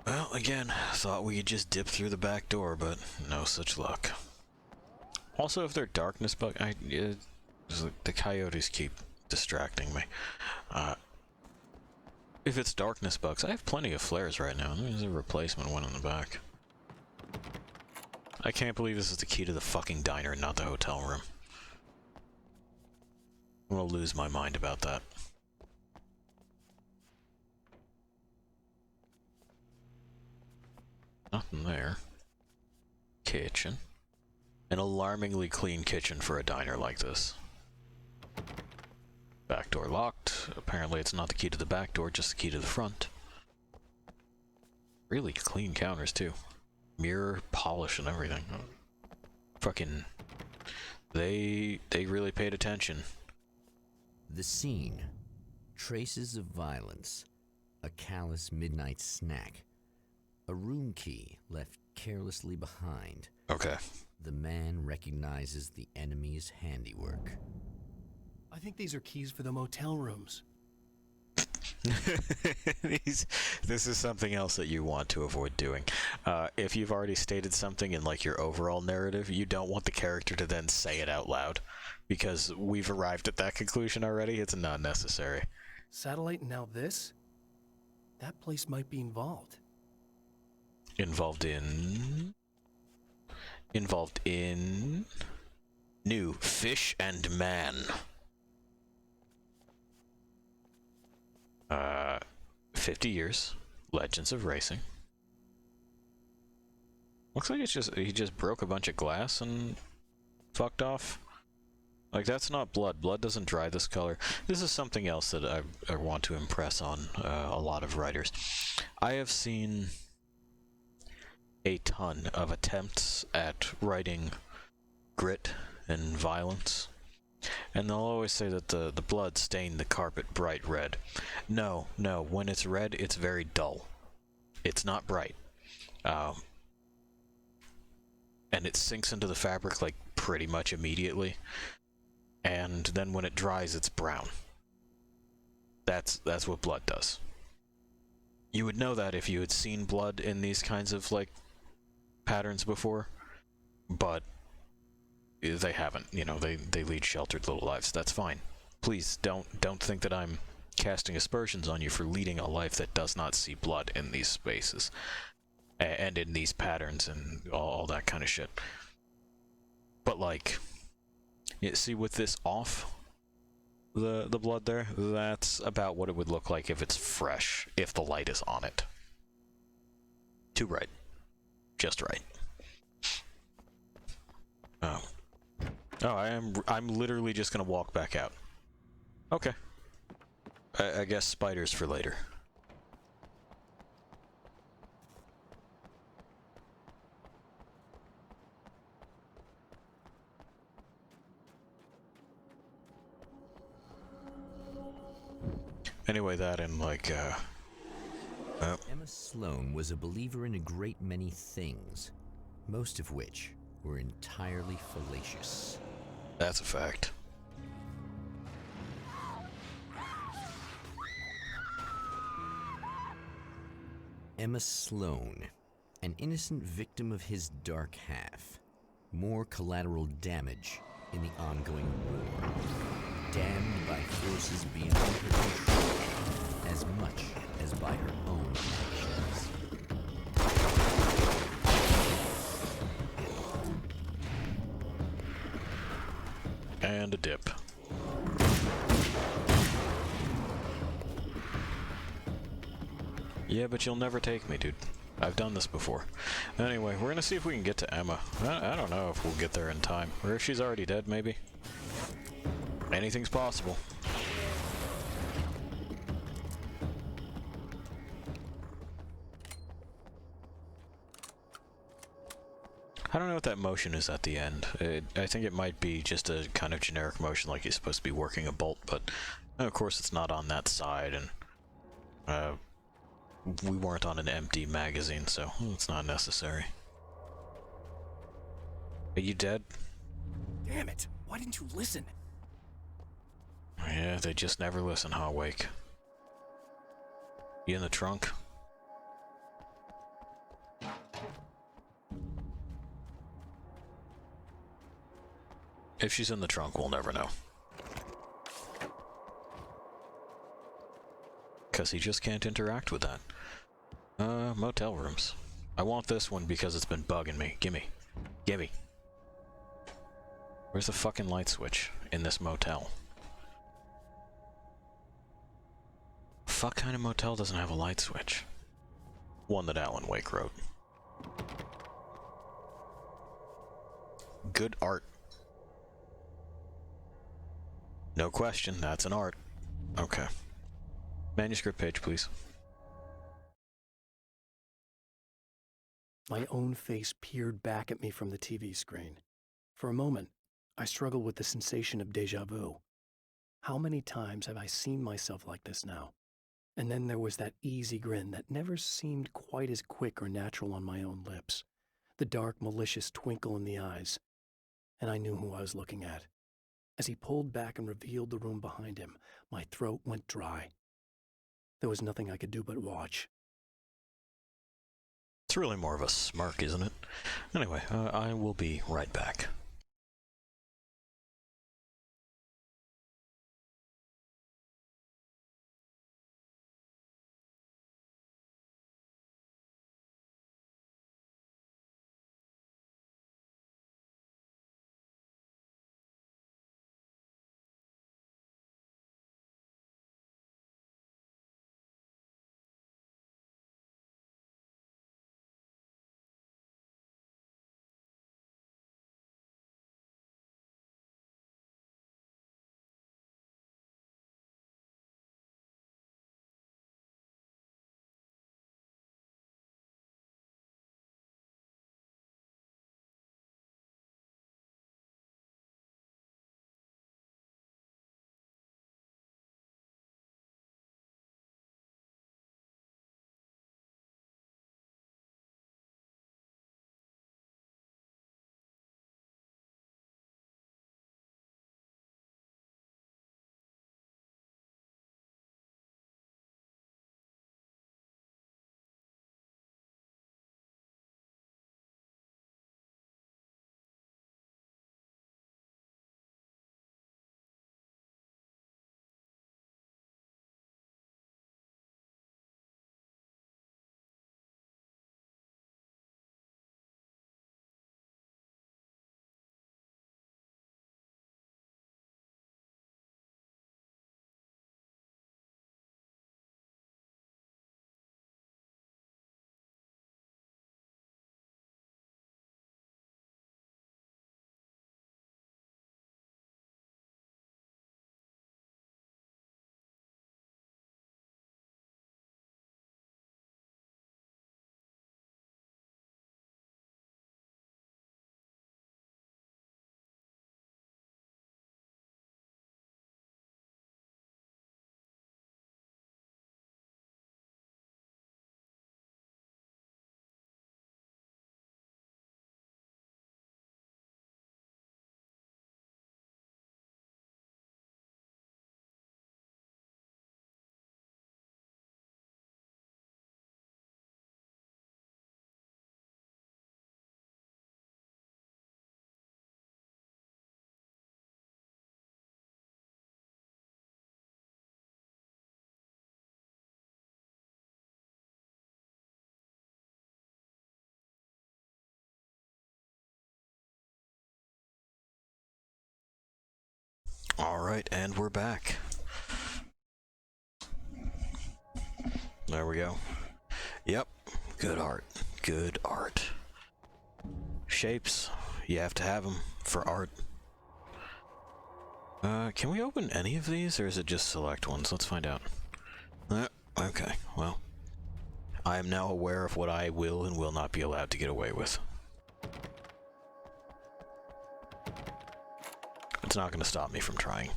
Well, again, thought we could just dip through the back door, but no such luck. Also, if they're darkness bugs, the coyotes keep distracting me. If it's darkness bugs, I have plenty of flares right now. There's a replacement one in the back. I can't believe this is the key to the fucking diner, not the hotel room. I'm gonna lose my mind about that. Nothing there. Kitchen. An alarmingly clean kitchen for a diner like this. Back door locked. Apparently it's not the key to the back door, just the key to the front. Really clean counters too. Mirror polish and everything. Fucking... They really paid attention. The scene. Traces of violence. A callous midnight snack. A room key left carelessly behind. Okay. The man recognizes the enemy's handiwork. I think these are keys for the motel rooms. This is something else that you want to avoid doing. If you've already stated something in like your overall narrative, you don't want the character to then say it out loud, because we've arrived at that conclusion already. It's not necessary. Satellite and now this? That place might be involved. Involved in new Fish and Man. 50 years, Legends of Racing. Looks like it's just he just broke a bunch of glass and fucked off. Like, that's not blood. Blood doesn't dry this color. This is something else that I want to impress on a lot of writers. I have seen a ton of attempts at writing grit and violence, and they'll always say that the blood stained the carpet bright red. No, when it's red, it's very dull. It's not bright. And it sinks into the fabric, like, pretty much immediately. And then when it dries, it's brown. That's what blood does. You would know that if you had seen blood in these kinds of, like, patterns before, but they haven't. You know, they lead sheltered little lives. That's fine. Please don't think that I'm casting aspersions on you for leading a life that does not see blood in these spaces and in these patterns and all that kind of shit. But, like, you see, with this off, the blood there, that's about what it would look like if it's fresh, if the light is on it. Too bright. Just right. Oh, I'm literally just gonna walk back out. Okay. I guess spiders for later. Anyway, that and, like, Emma Sloan was a believer in a great many things, most of which were entirely fallacious. That's a fact. Emma Sloan, an innocent victim of his dark half. More collateral damage in the ongoing war. Damned by forces beyond her control, as much as by her own actions. And a dip. Yeah, but you'll never take me, dude. I've done this before. Anyway, we're gonna see if we can get to Emma. I don't know if we'll get there in time. Or if she's already dead, maybe. Anything's possible. I don't know what that motion is at the end. I think it might be just a kind of generic motion, like you're supposed to be working a bolt, but of course it's not on that side, and we weren't on an empty magazine, so it's not necessary. Are you dead? Damn it! Why didn't you listen? Yeah, they just never listen, huh, Wake? You in the trunk? If she's in the trunk, we'll never know. Because he just can't interact with that. Motel rooms. I want this one because it's been bugging me. Gimme. Gimme. Where's the fucking light switch in this motel? Fuck kind of motel doesn't have a light switch? One that Alan Wake wrote. Good art. No question, that's an art. Okay. Manuscript page, please. My own face peered back at me from the TV screen. For a moment, I struggled with the sensation of déjà vu. How many times have I seen myself like this now? And then there was that easy grin that never seemed quite as quick or natural on my own lips. The dark, malicious twinkle in the eyes. And I knew who I was looking at. As he pulled back and revealed the room behind him, my throat went dry. There was nothing I could do but watch. It's really more of a smirk, isn't it? Anyway, I will be right back. Alright, and we're back. There we go. Yep, good art. Good art. Shapes, you have to have them for art. Can we open any of these, or is it just select ones? Let's find out. Okay, well. I am now aware of what I will and will not be allowed to get away with. It's not going to stop me from trying.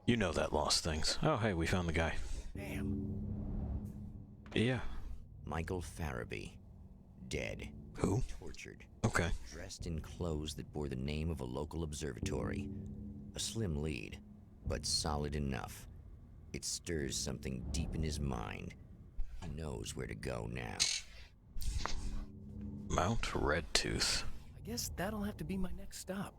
You know that lost things. Oh, hey, we found the guy. Damn. Yeah. Michael Farabee. Dead. Who? Tortured. Okay. Dressed in clothes that bore the name of a local observatory. A slim lead, but solid enough. It stirs something deep in his mind. He knows where to go now. Mount Redtooth. I guess that'll have to be my next stop.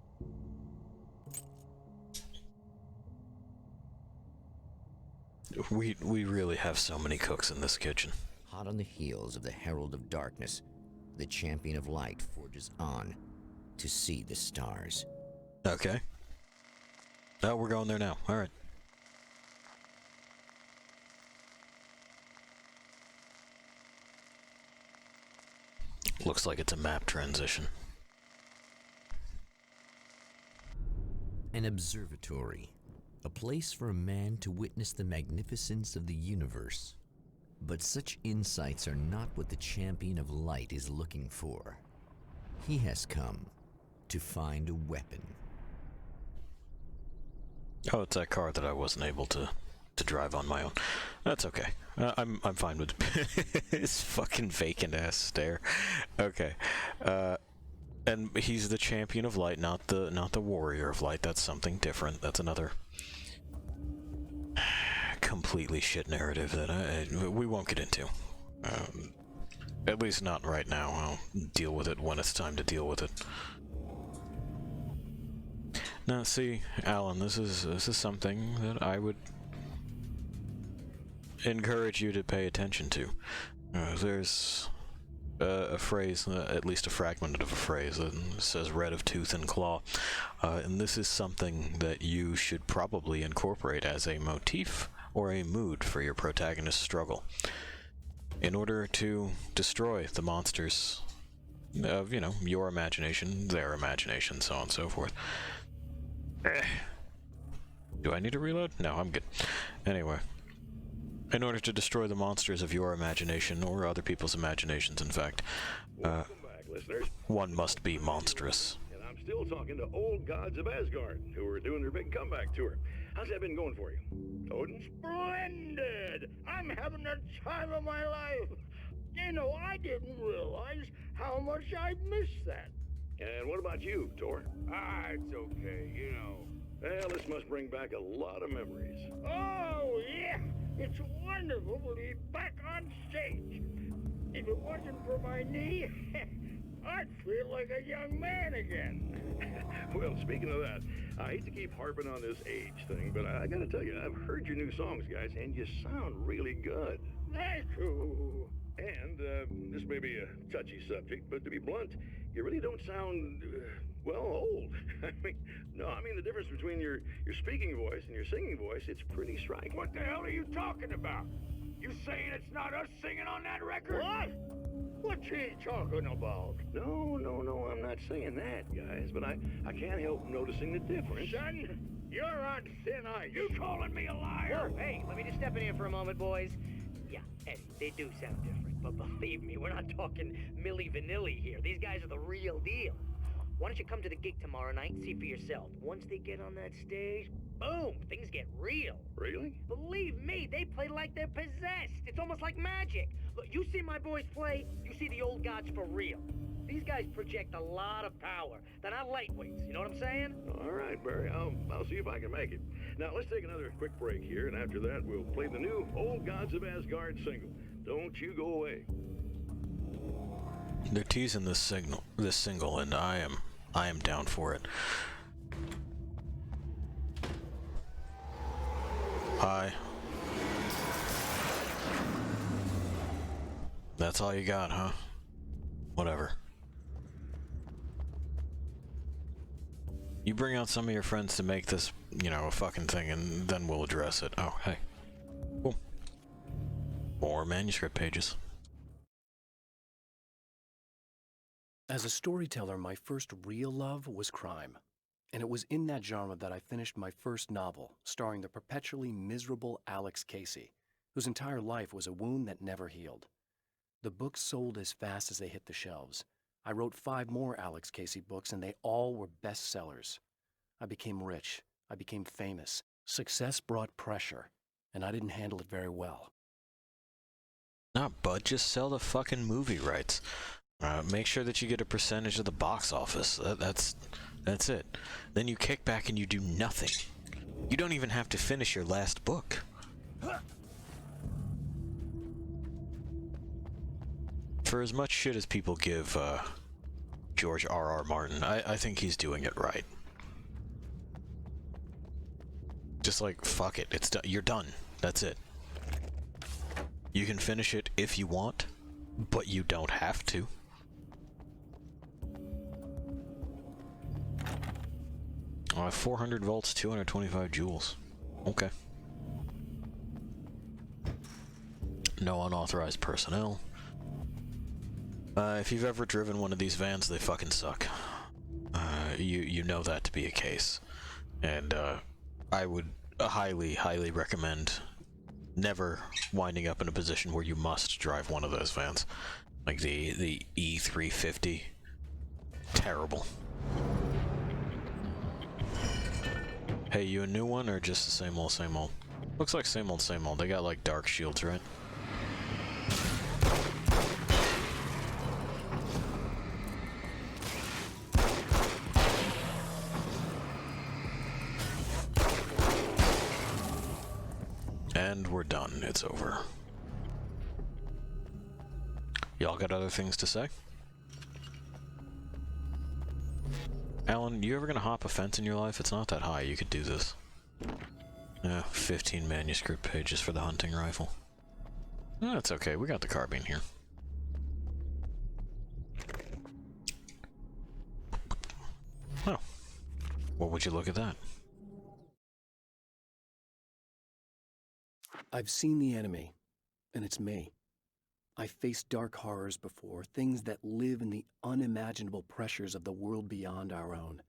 We really have so many cooks in this kitchen. Hot on the heels of the Herald of Darkness, the Champion of Light forges on to see the stars. Okay. Oh, we're going there now. Alright. Looks like it's a map transition. An observatory. A place for a man to witness the magnificence of the universe. But such insights are not what the Champion of Light is looking for. He has come to find a weapon. Oh, it's that car that I wasn't able to drive on my own. That's okay. I'm fine with his fucking vacant ass stare. Okay. And he's the Champion of Light, not the Warrior of Light. That's something different. That's another completely shit narrative that we won't get into. At least not right now. I'll deal with it when it's time to deal with it. Now, see, Alan, this is something that I would encourage you to pay attention to. There's a phrase, at least a fragment of a phrase, that says "red of tooth and claw," and this is something that you should probably incorporate as a motif or a mood for your protagonist's struggle, in order to destroy the monsters of, you know, your imagination, their imagination, so on and so forth. Do I need to reload? No, I'm good. Anyway, in order to destroy the monsters of your imagination, or other people's imaginations, in fact, Welcome back, listeners. one must be monstrous. And I'm still talking to old gods of Asgard, who are doing their big comeback tour. How's that been going for you? Odin? Splendid! I'm having the time of my life. You know, I didn't realize how much I'd missed that. And what about you, Thor? It's okay, you know. Well, this must bring back a lot of memories. Oh, yeah! It's wonderful to be back on stage. If it wasn't for my knee, I'd feel like a young man again. Well, speaking of that, I hate to keep harping on this age thing, but I gotta tell you, I've heard your new songs, guys, and you sound really good. Thank you. And, this may be a touchy subject, but to be blunt, you really don't sound, well, old. I mean the difference between your speaking voice and your singing voice, it's pretty striking. What the hell are you talking about? You saying it's not us singing on that record? What? What's he talking about? No, I'm not saying that, guys, but I can't help noticing the difference. Son, you're on thin ice. You calling me a liar? Whoa, hey, let me just step in here for a moment, boys. Yeah, Eddie, they do sound different, but believe me, we're not talking Milli Vanilli here. These guys are the real deal. Why don't you come to the gig tomorrow night and see for yourself? Once they get on that stage, boom, things get real. Really? Believe me, they play like they're possessed. It's almost like magic. Look, you see my boys play, you see the old gods for real. These guys project a lot of power. They're not lightweights, you know what I'm saying? All right, Barry, I'll see if I can make it. Now, let's take another quick break here, and after that, we'll play the new Old Gods of Asgard single. Don't you go away. They're teasing this single, and I am down for it. Hi. That's all you got, huh? Whatever. You bring out some of your friends to make this, you know, a fucking thing, and then we'll address it. Oh, hey. Cool. More manuscript pages. As a storyteller, my first real love was crime. And it was in that genre that I finished my first novel, starring the perpetually miserable Alex Casey, whose entire life was a wound that never healed. The books sold as fast as they hit the shelves. I wrote 5 more Alex Casey books, and they all were bestsellers. I became rich. I became famous. Success brought pressure, and I didn't handle it very well. Nah, bud, just sell the fucking movie rights. Make sure that you get a percentage of the box office. That's it. Then you kick back and you do nothing. You don't even have to finish your last book. For as much shit as people give George R.R. Martin, I think he's doing it right. Just like, fuck it, it's done. You're done. That's it. You can finish it if you want, but you don't have to. 400 volts, 225 joules. Okay. No unauthorized personnel. If you've ever driven one of these vans, they fucking suck. You know that to be a case. And I would highly recommend never winding up in a position where you must drive one of those vans. Like the E350. Terrible. Hey, you a new one or just the same old, same old? Looks like same old, same old. They got like dark shields, right? And we're done. It's over. Y'all got other things to say? Alan, you ever gonna hop a fence in your life? It's not that high. You could do this. Yeah, 15 manuscript pages for the hunting rifle. That's okay. We got the carbine here. Oh. Well, would you look at that? I've seen the enemy, and it's me. I've faced dark horrors before, things that live in the unimaginable pressures of the world beyond our own.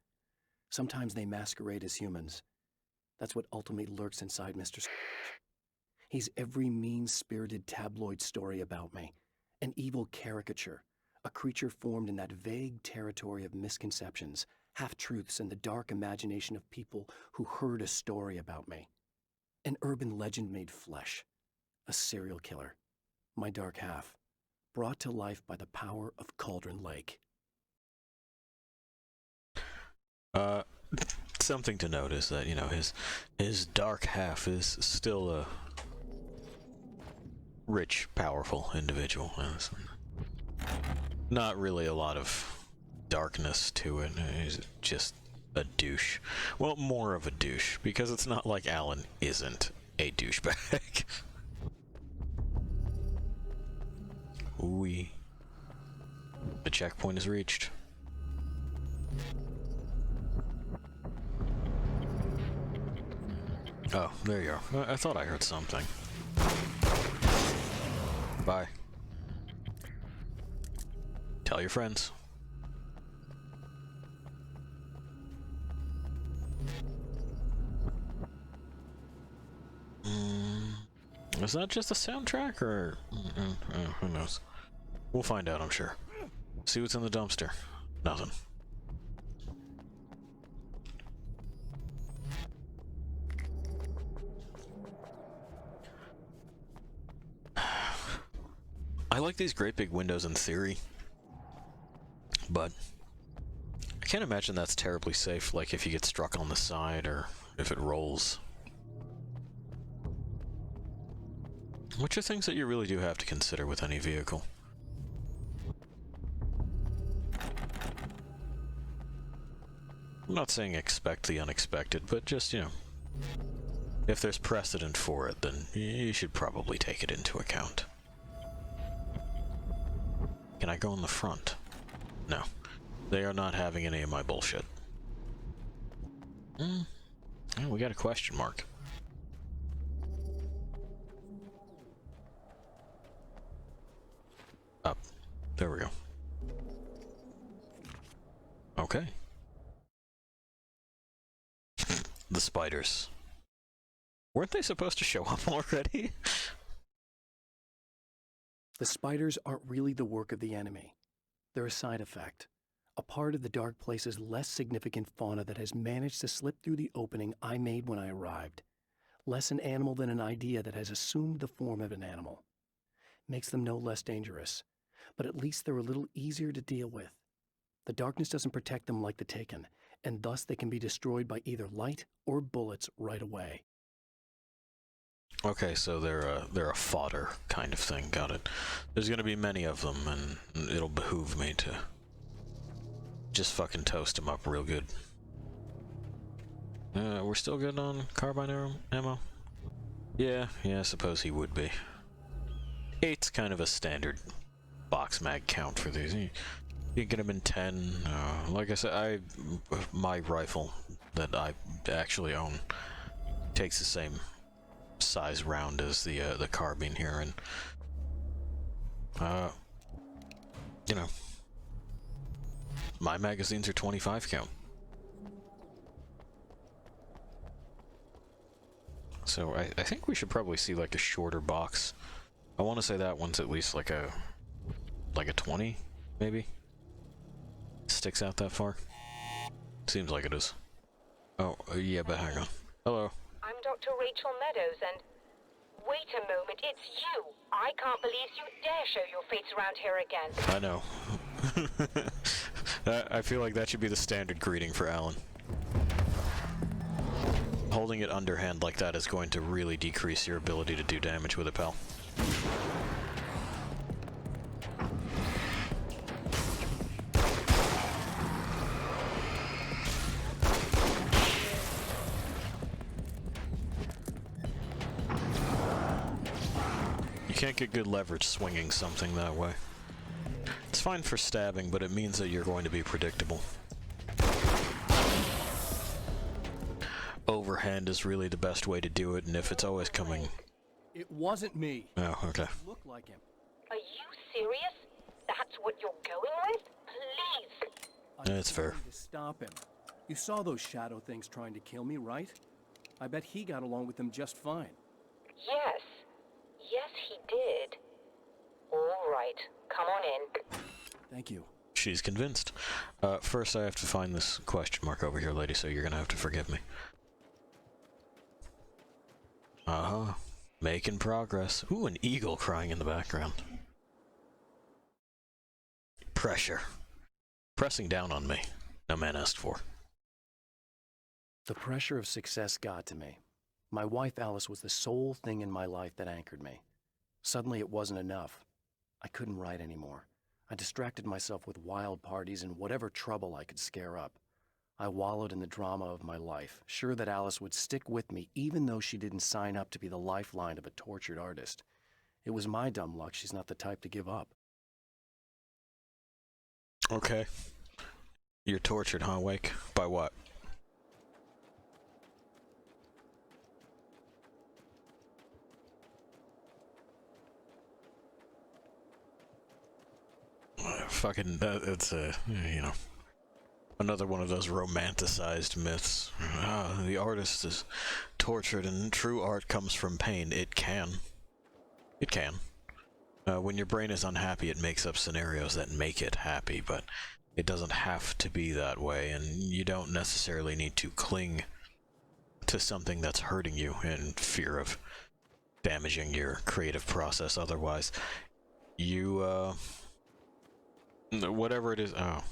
Sometimes they masquerade as humans. That's what ultimately lurks inside Mr. He's every mean-spirited tabloid story about me, an evil caricature, a creature formed in that vague territory of misconceptions, half-truths, and the dark imagination of people who heard a story about me. An urban legend made flesh, a serial killer. My dark half, brought to life by the power of Cauldron Lake. Something to note is that, you know, his dark half is still a rich, powerful individual. Not really a lot of darkness to it. He's just a douche. Well, more of a douche, because it's not like Alan isn't a douchebag. Ooh. The checkpoint is reached. Oh, there you are. I thought I heard something. Bye. Tell your friends. Is that just a soundtrack, or who knows? We'll find out, I'm sure. See what's in the dumpster. Nothing. I like these great big windows in theory, but I can't imagine that's terribly safe, like if you get struck on the side or if it rolls. Which are things that you really do have to consider with any vehicle. I'm not saying expect the unexpected, but just, you know, if there's precedent for it, then you should probably take it into account. Can I go in the front? No. They are not having any of my bullshit. Oh, we got a question mark. Up. There we go. Okay. The spiders. Weren't they supposed to show up already? The spiders aren't really the work of the enemy. They're a side effect. A part of the Dark Place's less significant fauna that has managed to slip through the opening I made when I arrived. Less an animal than an idea that has assumed the form of an animal. Makes them no less dangerous, but at least they're a little easier to deal with. The darkness doesn't protect them like the Taken, and thus they can be destroyed by either light or bullets right away. Okay, so they're a fodder kind of thing. Got it. There's gonna be many of them, and it'll behoove me to just fucking toast them up real good. We're still good on carbine ammo? Yeah, I suppose he would be. 8's kind of a standard box mag count for these. You can get them in 10. Like I said, my rifle that I actually own takes the same size round as the carbine here, and you know, my magazines are 25 count. So I think we should probably see like a shorter box. I want to say that one's at least like a 20, maybe. Sticks out that far. Seems like it is. Oh, yeah, but hang on. Hello. I'm Dr. Rachel Meadows, and wait a moment, it's you. I can't believe you dare show your face around here again. I know. I feel like that should be the standard greeting for Alan. Holding it underhand like that is going to really decrease your ability to do damage with it, pal. You can't get good leverage swinging something that way. It's fine for stabbing, but it means that you're going to be predictable. Overhand is really the best way to do it, and if it's always coming... It wasn't me. Oh, okay. Look like him. Are you serious? That's what you're going with? Please. That's fair. To stop him. You saw those shadow things trying to kill me, right? I bet he got along with them just fine. Yes. Yes, he did. All right. Come on in. Thank you. She's convinced. First I have to find this question mark over here, lady, so you're gonna have to forgive me. Uh-huh. Making progress. Ooh, an eagle crying in the background. Pressure. Pressing down on me. No man asked for. The pressure of success got to me. My wife Alice was the sole thing in my life that anchored me. Suddenly it wasn't enough. I couldn't write anymore. I distracted myself with wild parties and whatever trouble I could scare up. I wallowed in the drama of my life, sure that Alice would stick with me even though she didn't sign up to be the lifeline of a tortured artist. It was my dumb luck she's not the type to give up. Okay. You're tortured, huh, Wake? By what? Fucking, it's you know, another one of those romanticized myths. The artist is tortured and true art comes from pain. It can. It can. When your brain is unhappy, it makes up scenarios that make it happy, but it doesn't have to be that way, and you don't necessarily need to cling to something that's hurting you in fear of damaging your creative process. Otherwise, you, whatever it is, oh.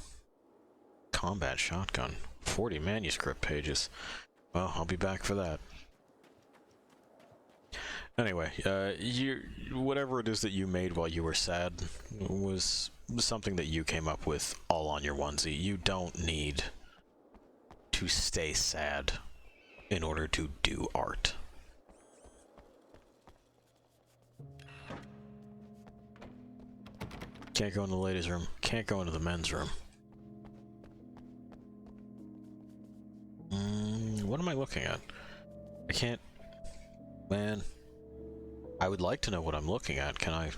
Combat shotgun. 40 manuscript pages. Well, I'll be back for that. Anyway, whatever it is that you made while you were sad was something that you came up with all on your onesie. You don't need to stay sad in order to do art. Can't go in the ladies' room. Can't go into the men's room. What am I looking at? I can't... Man. I would like to know what I'm looking at. Can I...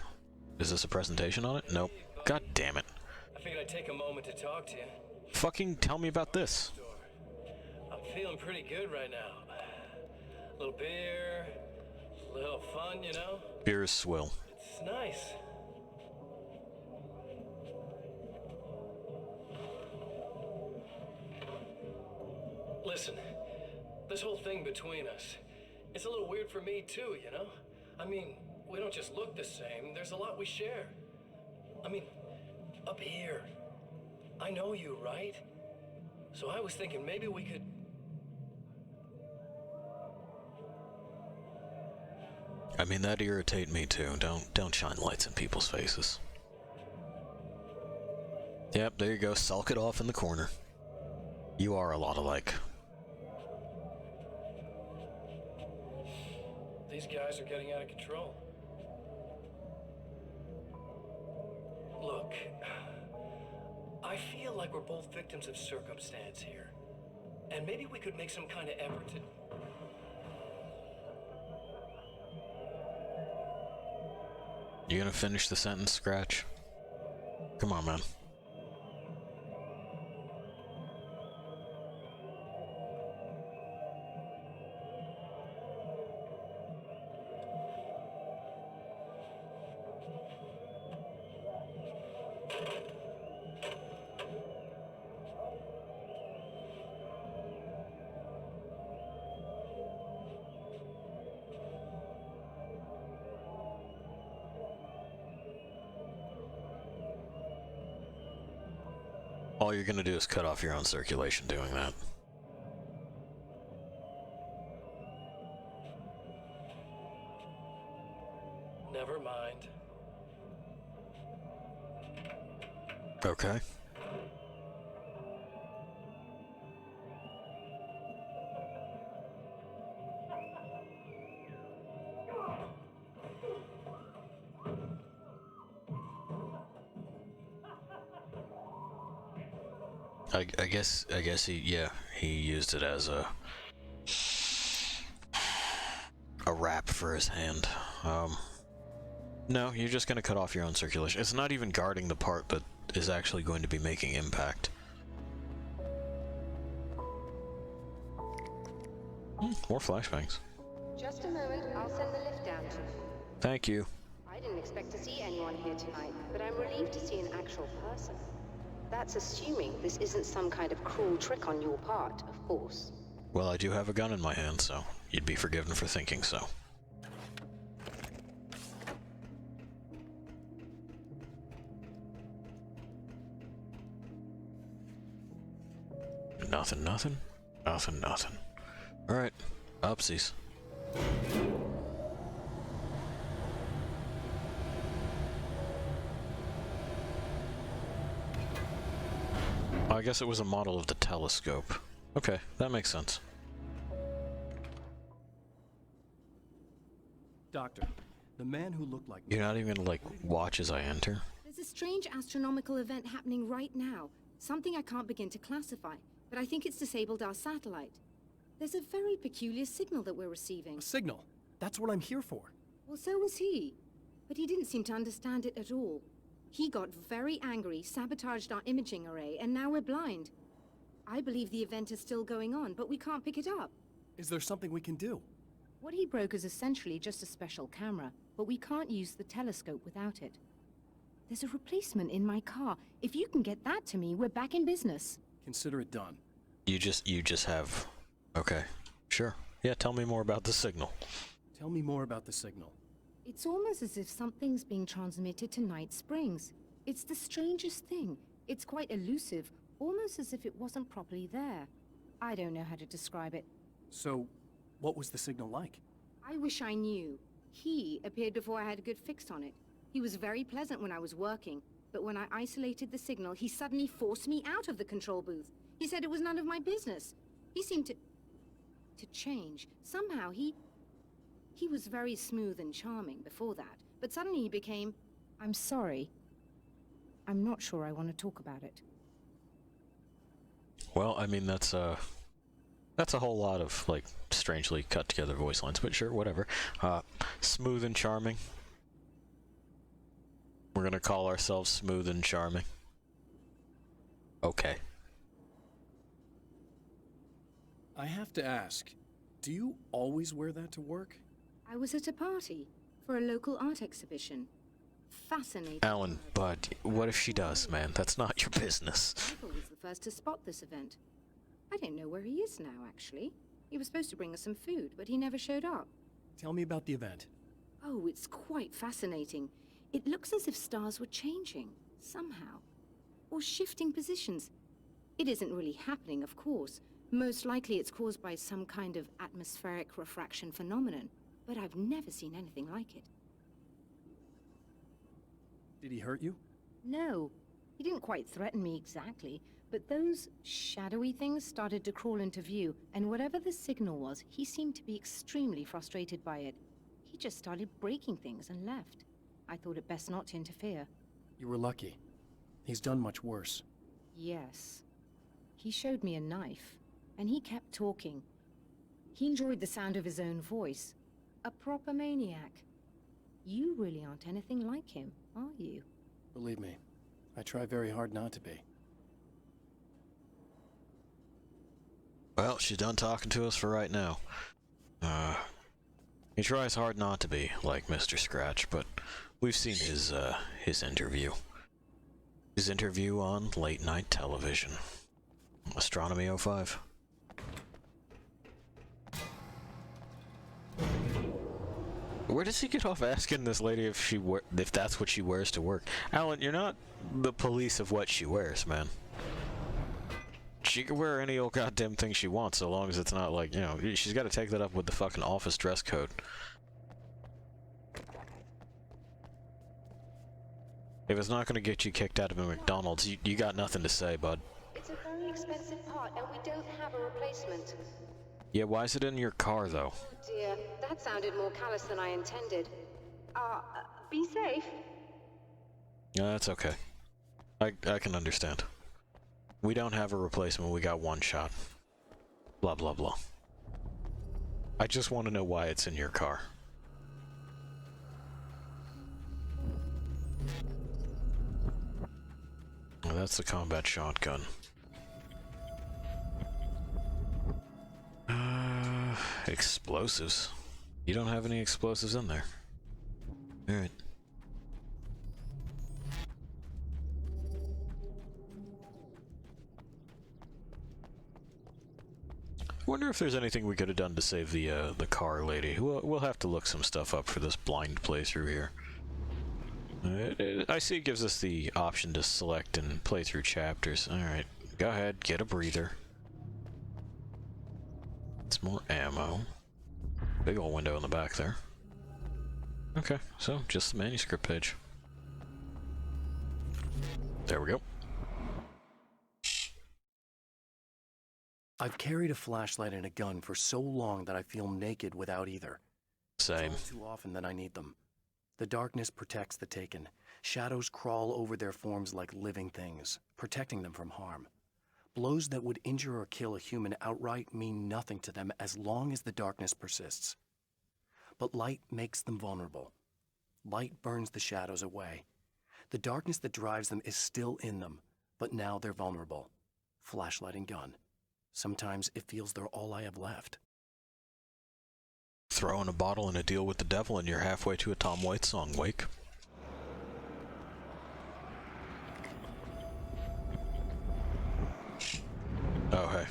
Is this a presentation on it? Nope. God damn it. I figured I'd take a moment to talk to you. Fucking tell me about this. I'm feeling pretty good right now. A little beer, a little fun, you know? Beer is swill. It's nice. Listen, this whole thing between us, it's a little weird for me too, you know? I mean, we don't just look the same, there's a lot we share. I mean, up here, I know you, right? So I was thinking maybe we could... I mean, that'd irritate me too. Don't shine lights in people's faces. Yep, there you go. Sulk it off in the corner. You are a lot alike. These guys are getting out of control. Look, I feel like we're both victims of circumstance here. And maybe we could make some kind of effort to... You gonna finish the sentence, Scratch? Come on, man. All you're gonna do is cut off your own circulation doing that. Never mind. Okay. I guess he used it as a wrap for his hand. No, you're just gonna cut off your own circulation. It's not even guarding the part that is actually going to be making impact. More flashbangs. Just a moment, I'll send the lift down to you. Thank you. I didn't expect to see anyone here tonight, but I'm relieved to see an actual person. That's assuming this isn't some kind of cruel trick on your part, of course. Well, I do have a gun in my hand, so you'd be forgiven for thinking so. Nothing. Alright, upsies. I guess it was a model of the telescope. Okay, that makes sense. Doctor, the man who looked like... You're not even gonna, like, watch as I enter? There's a strange astronomical event happening right now. Something I can't begin to classify, but I think it's disabled our satellite. There's a very peculiar signal that we're receiving. A signal? That's what I'm here for. Well, so was he. But he didn't seem to understand it at all. He got very angry, sabotaged our imaging array, and now we're blind. I believe the event is still going on, but we can't pick it up. Is there something we can do? What he broke is essentially just a special camera, but we can't use the telescope without it. There's a replacement in my car. If you can get that to me, we're back in business. Consider it done. You just have... Okay, sure. Yeah, tell me more about the signal. Tell me more about the signal. It's almost as if something's being transmitted to Night Springs. It's the strangest thing. It's quite elusive, almost as if it wasn't properly there. I don't know how to describe it. So, what was the signal like? I wish I knew. He appeared before I had a good fix on it. He was very pleasant when I was working, but when I isolated the signal, he suddenly forced me out of the control booth. He said it was none of my business. He seemed to change. Somehow he was very smooth and charming before that, but suddenly he became... I'm sorry. I'm not sure I want to talk about it. Well, I mean, that's That's a whole lot of, like, strangely cut together voice lines, but sure, whatever. Smooth and charming. We're gonna call ourselves Smooth and Charming. Okay. I have to ask, do you always wear that to work? I was at a party for a local art exhibition. Fascinating. Alan, but what if she does, man? That's not your business. Michael was the first to spot this event. I don't know where he is now, actually. He was supposed to bring us some food, but he never showed up. Tell me about the event. Oh, it's quite fascinating. It looks as if stars were changing, somehow. Or shifting positions. It isn't really happening, of course. Most likely it's caused by some kind of atmospheric refraction phenomenon. But I've never seen anything like it. Did he hurt you? No. He didn't quite threaten me exactly, but those shadowy things started to crawl into view, and whatever the signal was, he seemed to be extremely frustrated by it. He just started breaking things and left. I thought it best not to interfere. You were lucky. He's done much worse. Yes. He showed me a knife, and he kept talking. He enjoyed the sound of his own voice. A proper maniac. You really aren't anything like him, are you? Believe me, I try very hard not to be. Well, she's done talking to us for right now. He tries hard not to be like Mr. Scratch, but we've seen his interview. His interview on late night television. Astronomy 05. Where does he get off asking this lady if that's what she wears to work? Alan, you're not the police of what she wears, man. She can wear any old goddamn thing she wants, so long as it's not like, you know, she's got to take that up with the fucking office dress code. If it's not going to get you kicked out of a McDonald's, you got nothing to say, bud. It's a very expensive part, and we don't have a replacement. Yeah, why is it in your car, though? Oh dear, that sounded more callous than I intended. Be safe. Yeah, that's okay. I can understand. We don't have a replacement, we got one shot. Blah, blah, blah. I just want to know why it's in your car. Well, that's the combat shotgun. Explosives. You don't have any explosives in there. Alright. Wonder if there's anything we could have done to save the car lady. We'll have to look some stuff up for this blind playthrough here. I see it gives us the option to select and play through chapters. Alright, go ahead, get a breather. It's more ammo. Big old window in the back there. Okay, so just the manuscript page. There we go. I've carried a flashlight and a gun for so long that I feel naked without either. Same. It's all too often that I need them. The darkness protects the taken. Shadows crawl over their forms like living things, protecting them from harm. Blows that would injure or kill a human outright mean nothing to them as long as the darkness persists. But light makes them vulnerable. Light burns the shadows away. The darkness that drives them is still in them, but now they're vulnerable. Flashlight and gun. Sometimes it feels they're all I have left. Throw in a bottle and a deal with the devil and you're halfway to a Tom Waits song, Wake. Oh, hey.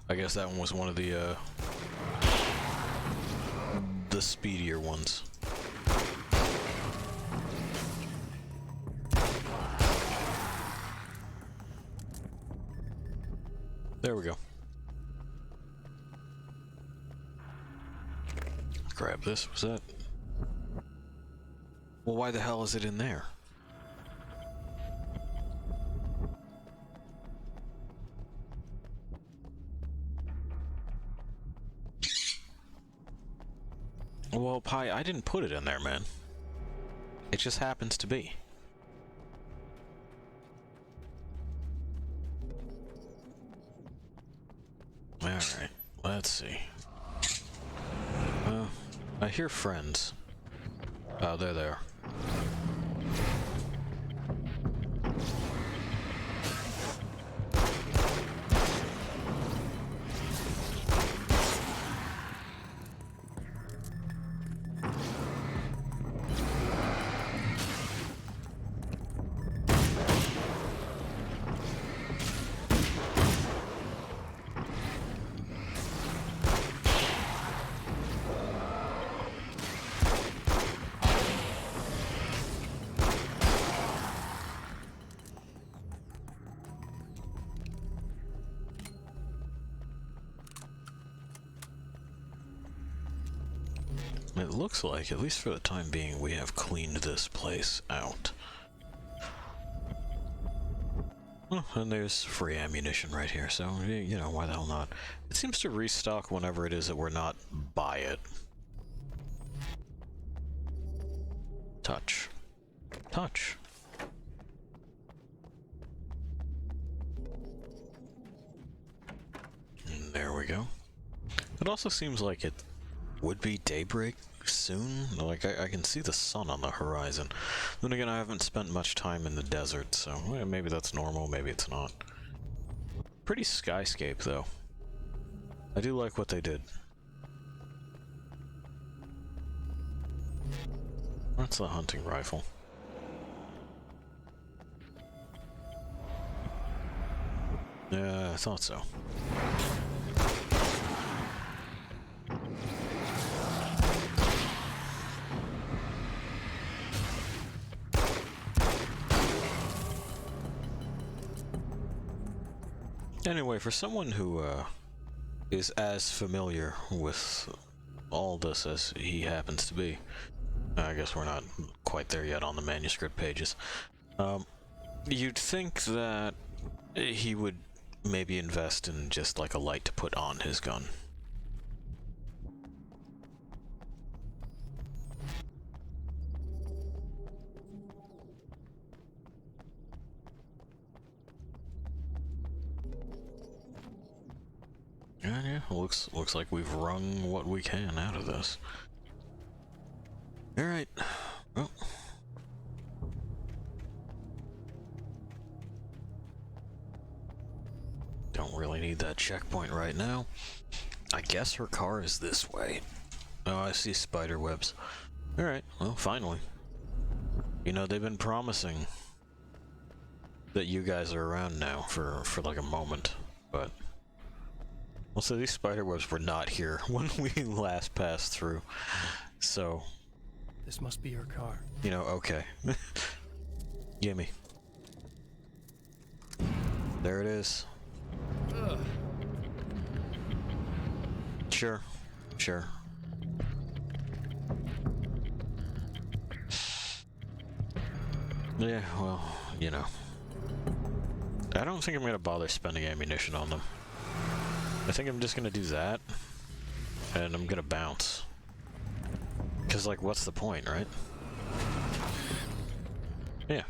I guess that one was one of the speedier ones. There we go. Grab this. What's that? Well, why the hell is it in there? Well, Pi, I didn't put it in there, man. It just happens to be. Alright, let's see. I hear friends. Oh, they're there. It looks like, at least for the time being, we have cleaned this place out. Oh, and there's free ammunition right here, so, you know, why the hell not? It seems to restock whenever it is that we're not by it. Touch. Touch. And there we go. It also seems like it would be daybreak soon. Like, I can see the sun on the horizon. Then again, I haven't spent much time in the desert, so maybe that's normal, maybe it's not. Pretty skyscape, though. I do like what they did. That's the hunting rifle. Yeah, I thought so. Anyway, for someone who is as familiar with all this as he happens to be, I guess we're not quite there yet on the manuscript pages, you'd think that he would maybe invest in just like a light to put on his gun. Yeah, looks like we've wrung what we can out of this. All right. Well, don't really need that checkpoint right now. I guess her car is this way. Oh, I see spider webs. All right. Well, finally. You know, they've been promising that you guys are around now for like a moment, but also these spider webs were not here when we last passed through. So This must be her car. you know, okay. Gimme. There it is. Ugh. Sure. Sure. Yeah, well, you know. I don't think I'm gonna bother spending ammunition on them. I think I'm just gonna do that, and I'm gonna bounce. Cause like, what's the point, right? Yeah.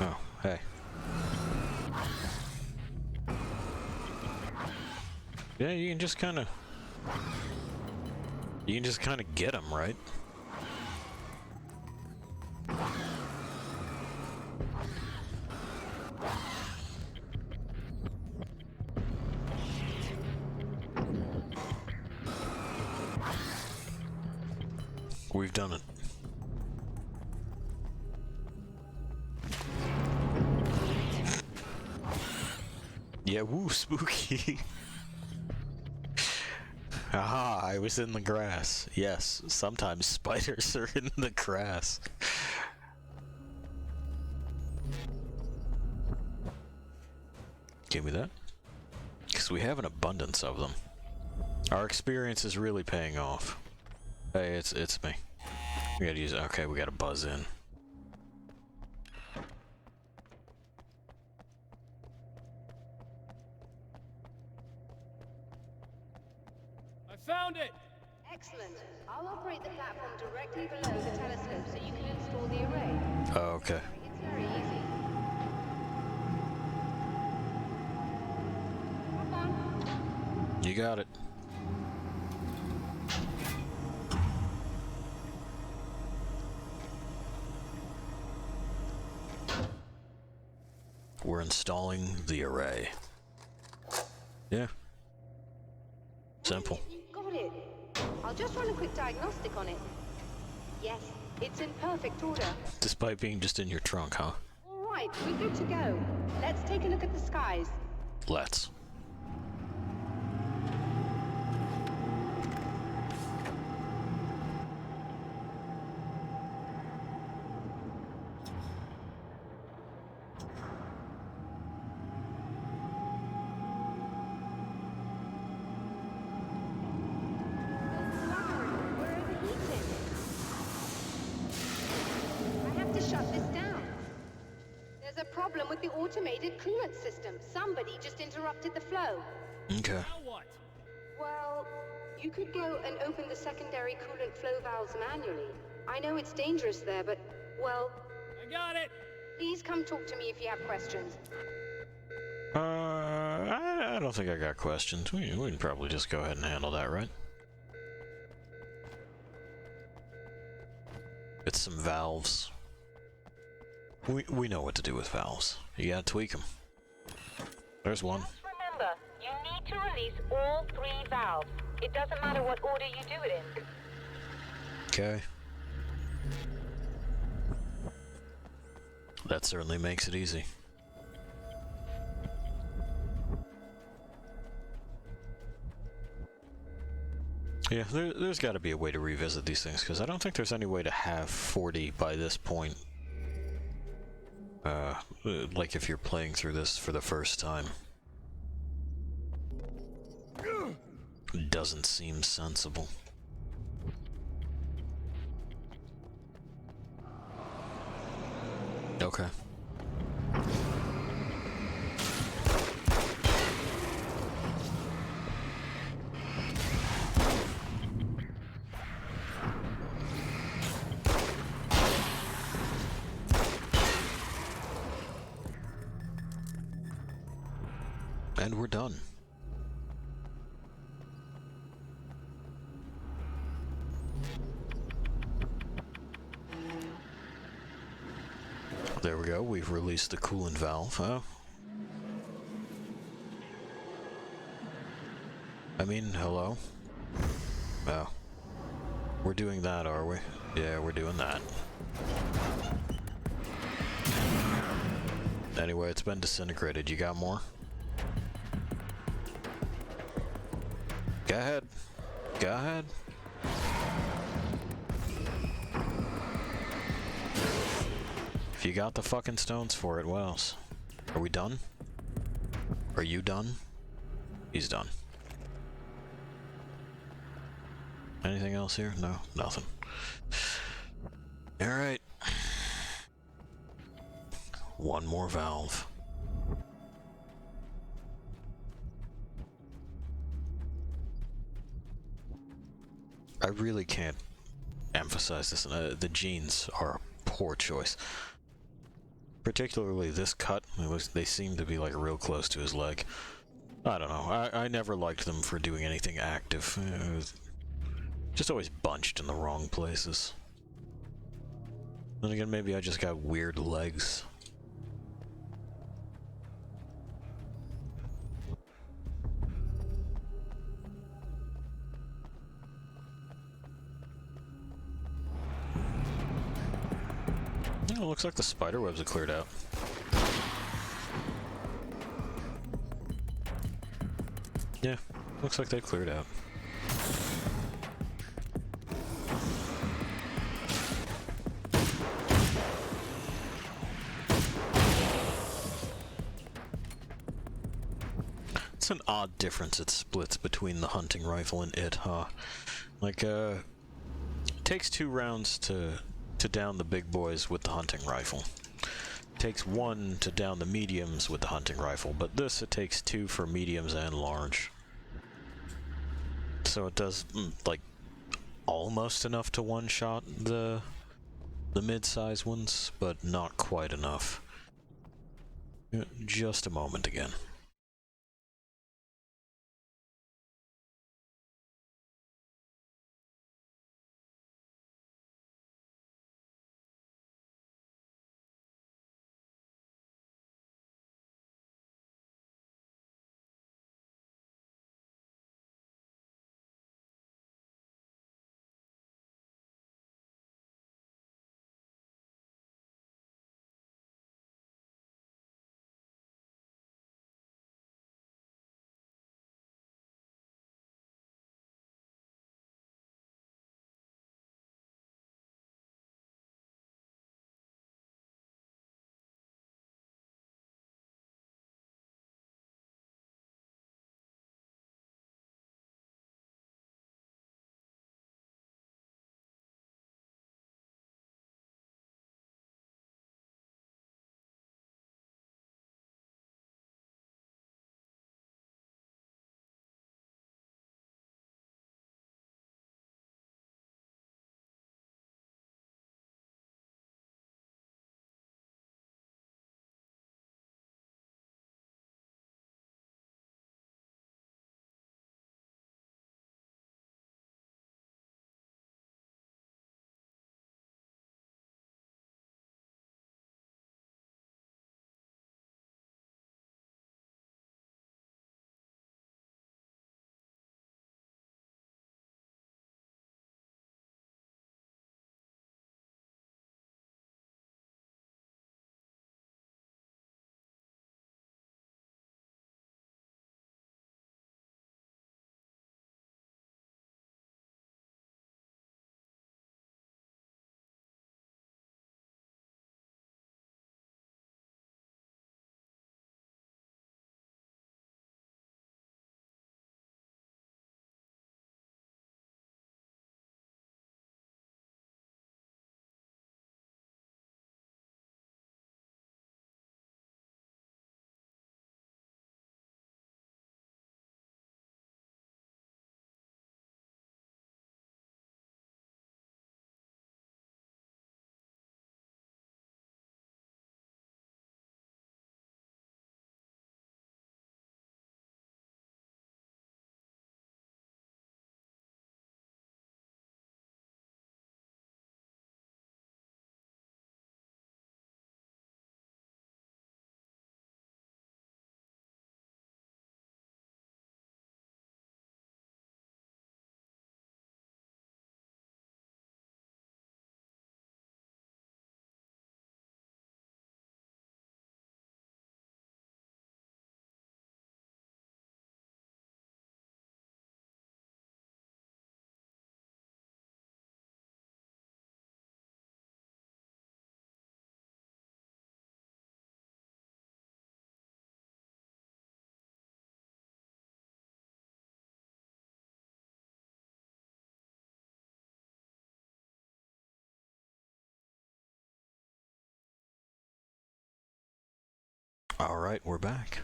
Oh, hey. Yeah, you can just kind of get them, right? We've done it. Yeah, woo, spooky. Aha, I was in the grass. Yes, sometimes spiders are in the grass. Give me that. Because we have an abundance of them. Our experience is really paying off. Hey, it's me. We gotta use it. Okay, we gotta buzz in. I found it! Excellent. I'll operate the platform directly below the telescope so you can Okay. It's very easy. Hop on. You got it. We're installing the array. Yeah. Simple. Got it. I'll just run a quick diagnostic on it. Yes, it's in perfect order. Despite being just in your trunk, huh? All right, we're good to go. Let's take a look at the skies. Let's. With the automated coolant system. Somebody just interrupted the flow. Okay. Now what? Well, you could go and open the secondary coolant flow valves manually. I know it's dangerous there, but, well... I got it! Please come talk to me if you have questions. I don't think I got questions. We can probably just go ahead and handle that, right? It's some valves. We know what to do with valves. You gotta tweak them. There's one. Just remember, you need to release all 3 valves. It doesn't matter what order you do it in. Okay. That certainly makes it easy. Yeah, there's got to be a way to revisit these things, because I don't think there's any way to have 40 by this point. Like if you're playing through this for the first time. Doesn't seem sensible. Okay. And we're done. There we go, we've released the coolant valve. Oh. I mean, hello? Oh. We're doing that, are we? Yeah, we're doing that. Anyway, it's been disintegrated. You got more? Go ahead. Go ahead. If you got the fucking stones for it, what else? Are we done? Are you done? He's done. Anything else here? No, nothing. Alright. One more valve. I really can't emphasize this. The jeans are a poor choice. Particularly this cut. They seem to be like real close to his leg. I don't know. I never liked them for doing anything active. It was just always bunched in the wrong places. Then again, maybe I just got weird legs. Oh, looks like the spider webs are cleared out. Yeah, looks like they cleared out. It's an odd difference it splits between the hunting rifle and it, huh? Like, it takes 2 rounds to down the big boys with the hunting rifle. It takes 1 to down the mediums with the hunting rifle, but this it takes 2 for mediums and large. So it does like almost enough to one-shot the the mid-size ones, but not quite enough. Just a moment again. Alright, we're back.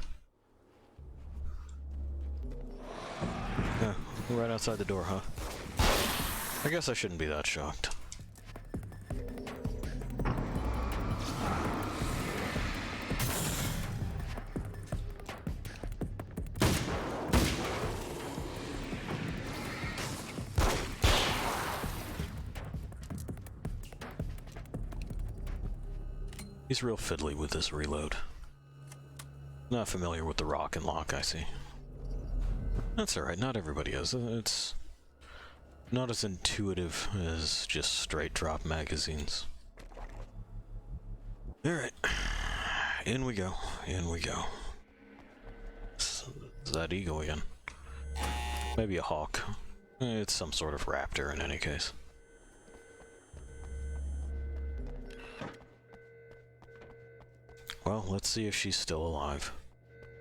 Yeah, right outside the door, huh? I guess I shouldn't be that shocked. He's real fiddly with this reload. Not familiar with the rock and lock, I see. That's alright, not everybody is. It's not as intuitive as just straight drop magazines. Alright. In we go. In we go. Is that eagle again? Maybe a hawk. It's some sort of raptor in any case. Well, let's see if she's still alive.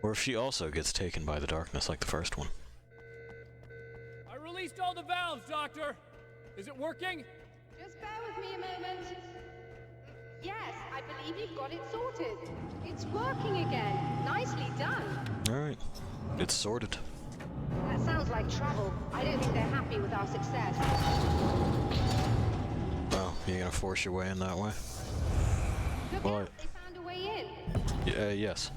Or if she also gets taken by the darkness like the first one. I released all the valves, Doctor! Is it working? Just bear with me a moment. Yes, I believe you've got it sorted. It's working again. Nicely done. Alright. It's sorted. That sounds like trouble. I don't think they're happy with our success. Well, You gonna force your way in that way? Look Well, out, they found a way in. Yes.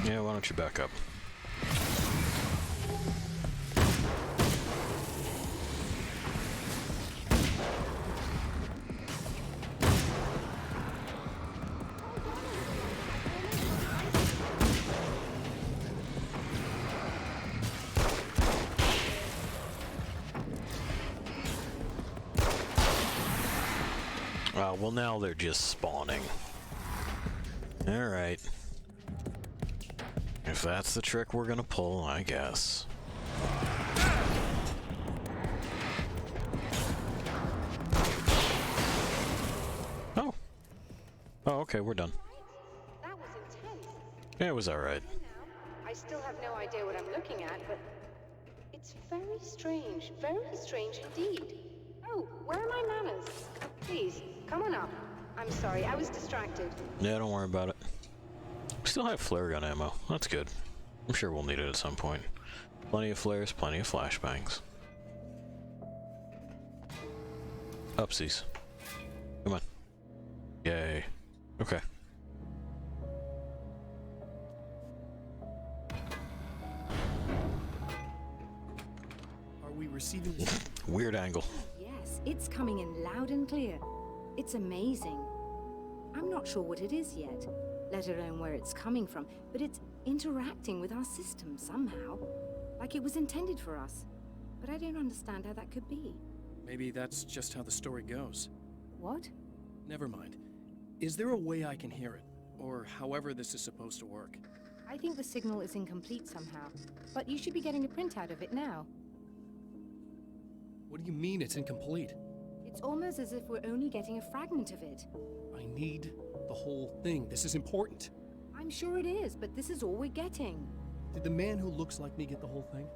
Yeah, why don't you back up? Well, now they're just spawning. Alright. If that's the trick we're gonna pull, I guess. Oh. Oh, okay, we're done. That was intense. Yeah, it was alright. I still have no idea what I'm looking at, but it's very strange indeed. Oh, where are my manners? Please, come on up. I'm sorry, I was distracted. Yeah, don't worry about it. We still have flare gun ammo. That's good. I'm sure we'll need it at some point. Plenty of flares, plenty of flashbangs. Upsies. Come on. Yay. Okay. Are we receiving? Weird angle. Yes, it's coming in loud and clear. It's amazing. I'm not sure what it is yet, let alone where it's coming from, but it's interacting with our system somehow, like it was intended for us. But I don't understand how that could be. Maybe that's just how the story goes. What? Never mind. Is there a way I can hear it? Or however this is supposed to work? I think the signal is incomplete somehow, but you should be getting a printout of it now. What do you mean it's incomplete? It's almost as if we're only getting a fragment of it. I need the whole thing. This is important. I'm sure it is, but this is all we're getting. Did the man who looks like me get the whole thing?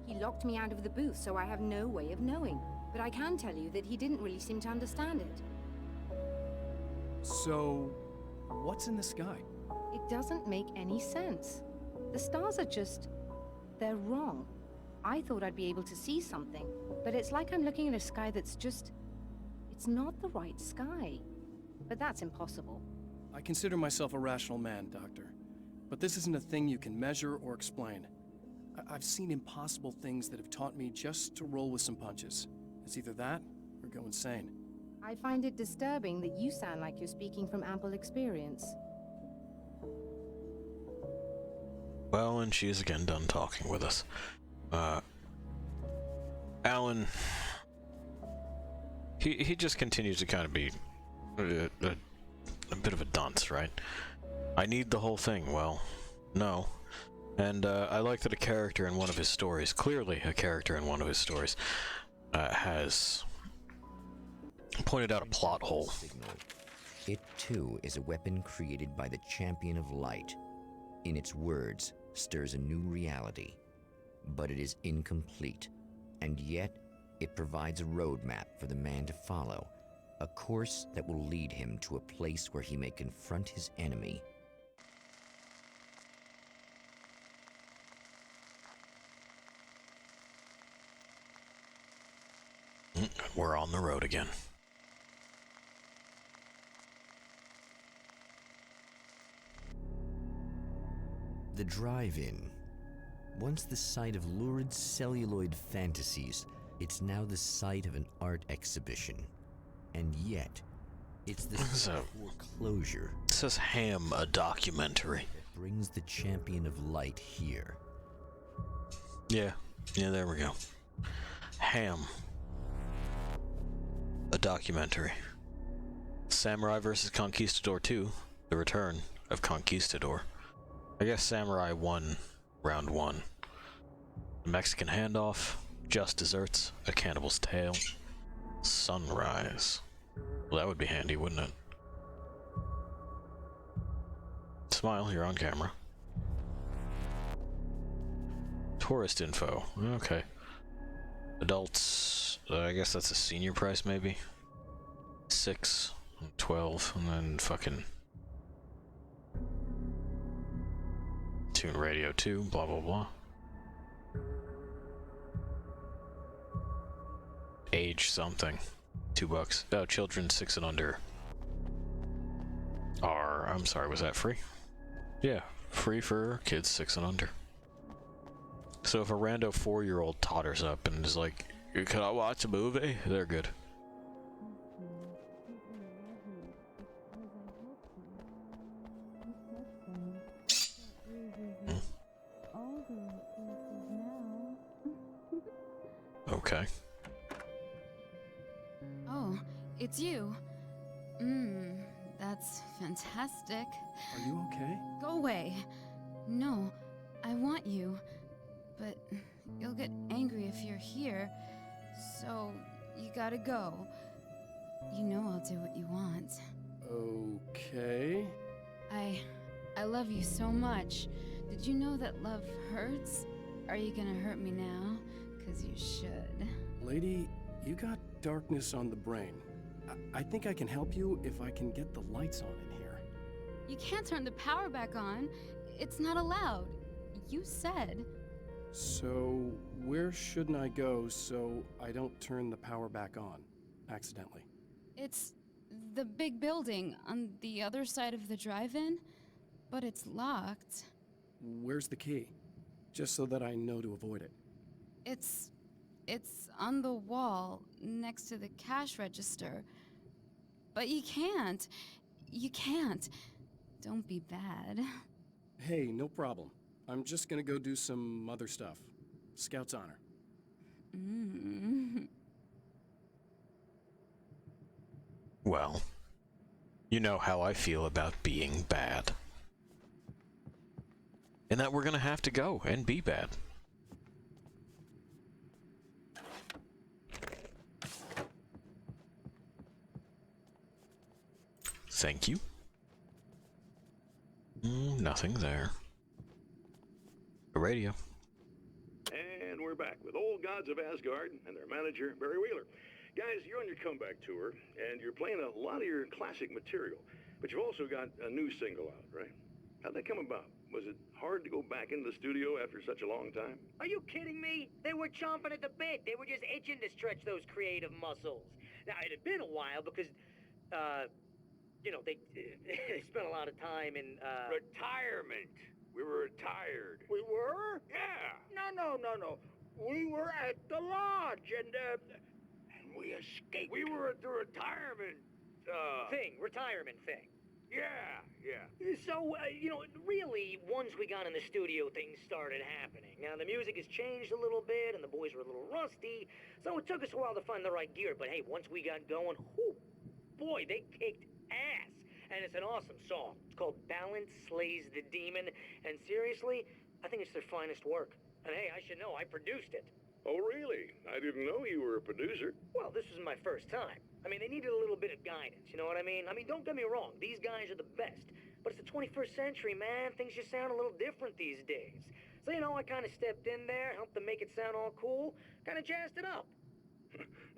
He locked me out of the booth, so I have no way of knowing. But I can tell you that he didn't really seem to understand it. So, what's in the sky? It doesn't make any sense. The stars are just... they're wrong. I thought I'd be able to see something, but it's like I'm looking at a sky that's just... it's not the right sky. But that's impossible. I consider myself a rational man, Doctor. But this isn't a thing you can measure or explain. I've seen impossible things that have taught me just to roll with some punches. It's either that, or go insane. I find it disturbing that you sound like you're speaking from ample experience. Well, and she is again done talking with us. Alan... He just continues to kind of be a bit of a dunce, right? I need the whole thing. Well, no. And I like that a character in one of his stories, clearly a character in one of his stories, has pointed out a plot hole. It too is a weapon created by the Champion of Light. In its words, stirs a new reality. But it is incomplete, and yet it provides a roadmap for the man to follow, a course that will lead him to a place where he may confront his enemy. We're on the road again. The drive-in. Once the site of lurid celluloid fantasies, it's now the site of an art exhibition. And yet, it's the site of foreclosure. It says Ham, a documentary. That brings the Champion of Light here. Yeah, there we go. Ham. A documentary. Samurai vs. Conquistador 2, The Return of Conquistador. I guess Samurai won round 1. Mexican Handoff, Just Desserts, A Cannibal's Tale, Sunrise. Well, that would be handy, wouldn't it? Smile, you're on camera. Tourist info, okay. Adults, I guess that's a senior price maybe? 6, 12, and then fucking Tune radio 2, blah blah blah. Age something. $2. Oh, children 6 and under are, I'm sorry, was that free? Yeah, free for kids 6 and under. So if a rando 4-year-old totters up and is like, can I watch a movie? They're good. Okay. Oh, it's you. That's fantastic. Are you okay? Go away. No, I want you. But you'll get angry if you're here. So, you gotta go. You know I'll do what you want. Okay. I love you so much. Did you know that love hurts? Are you gonna hurt me now? 'Cause you should. Lady, you got darkness on the brain. I think I can help you if I can get the lights on in here. You can't turn the power back on. It's not allowed. You said. So, where shouldn't I go so I don't turn the power back on accidentally? It's the big building on the other side of the drive-in, but it's locked. Where's the key? Just so that I know to avoid it. It's on the wall next to the cash register. But you can't. You can't. Don't be bad. Hey, no problem. I'm just gonna go do some other stuff. Scout's honor. Well, you know how I feel about being bad. And that we're gonna have to go and be bad. Thank you. Nothing there. A radio. And we're back with Old Gods of Asgard and their manager, Barry Wheeler. Guys, you're on your comeback tour, and you're playing a lot of your classic material, but you've also got a new single out, right? How'd that come about? Was it hard to go back into the studio after such a long time? Are you kidding me? They were chomping at the bit. They were just itching to stretch those creative muscles. Now, it had been a while because, you know, they spent a lot of time in, Retirement. We were retired. We were? Yeah. No. We were at the lodge, and we escaped. We were at the retirement, retirement thing. Yeah. So, you know, really, once we got in the studio, things started happening. Now, the music has changed a little bit, and the boys were a little rusty, so it took us a while to find the right gear. But hey, once we got going, whew, boy, they kicked ass. And it's an awesome song. It's called Balance Slays the Demon, and seriously, I think it's their finest work. And hey, I should know, I produced it. Oh, really? I didn't know you were a producer. Well, this was my first time. I mean, they needed a little bit of guidance, you know what I mean? Don't get me wrong, these guys are the best. But it's the 21st century, man. Things just sound a little different these days. So, you know, I kind of stepped in there, helped them make it sound all cool, kind of jazzed it up.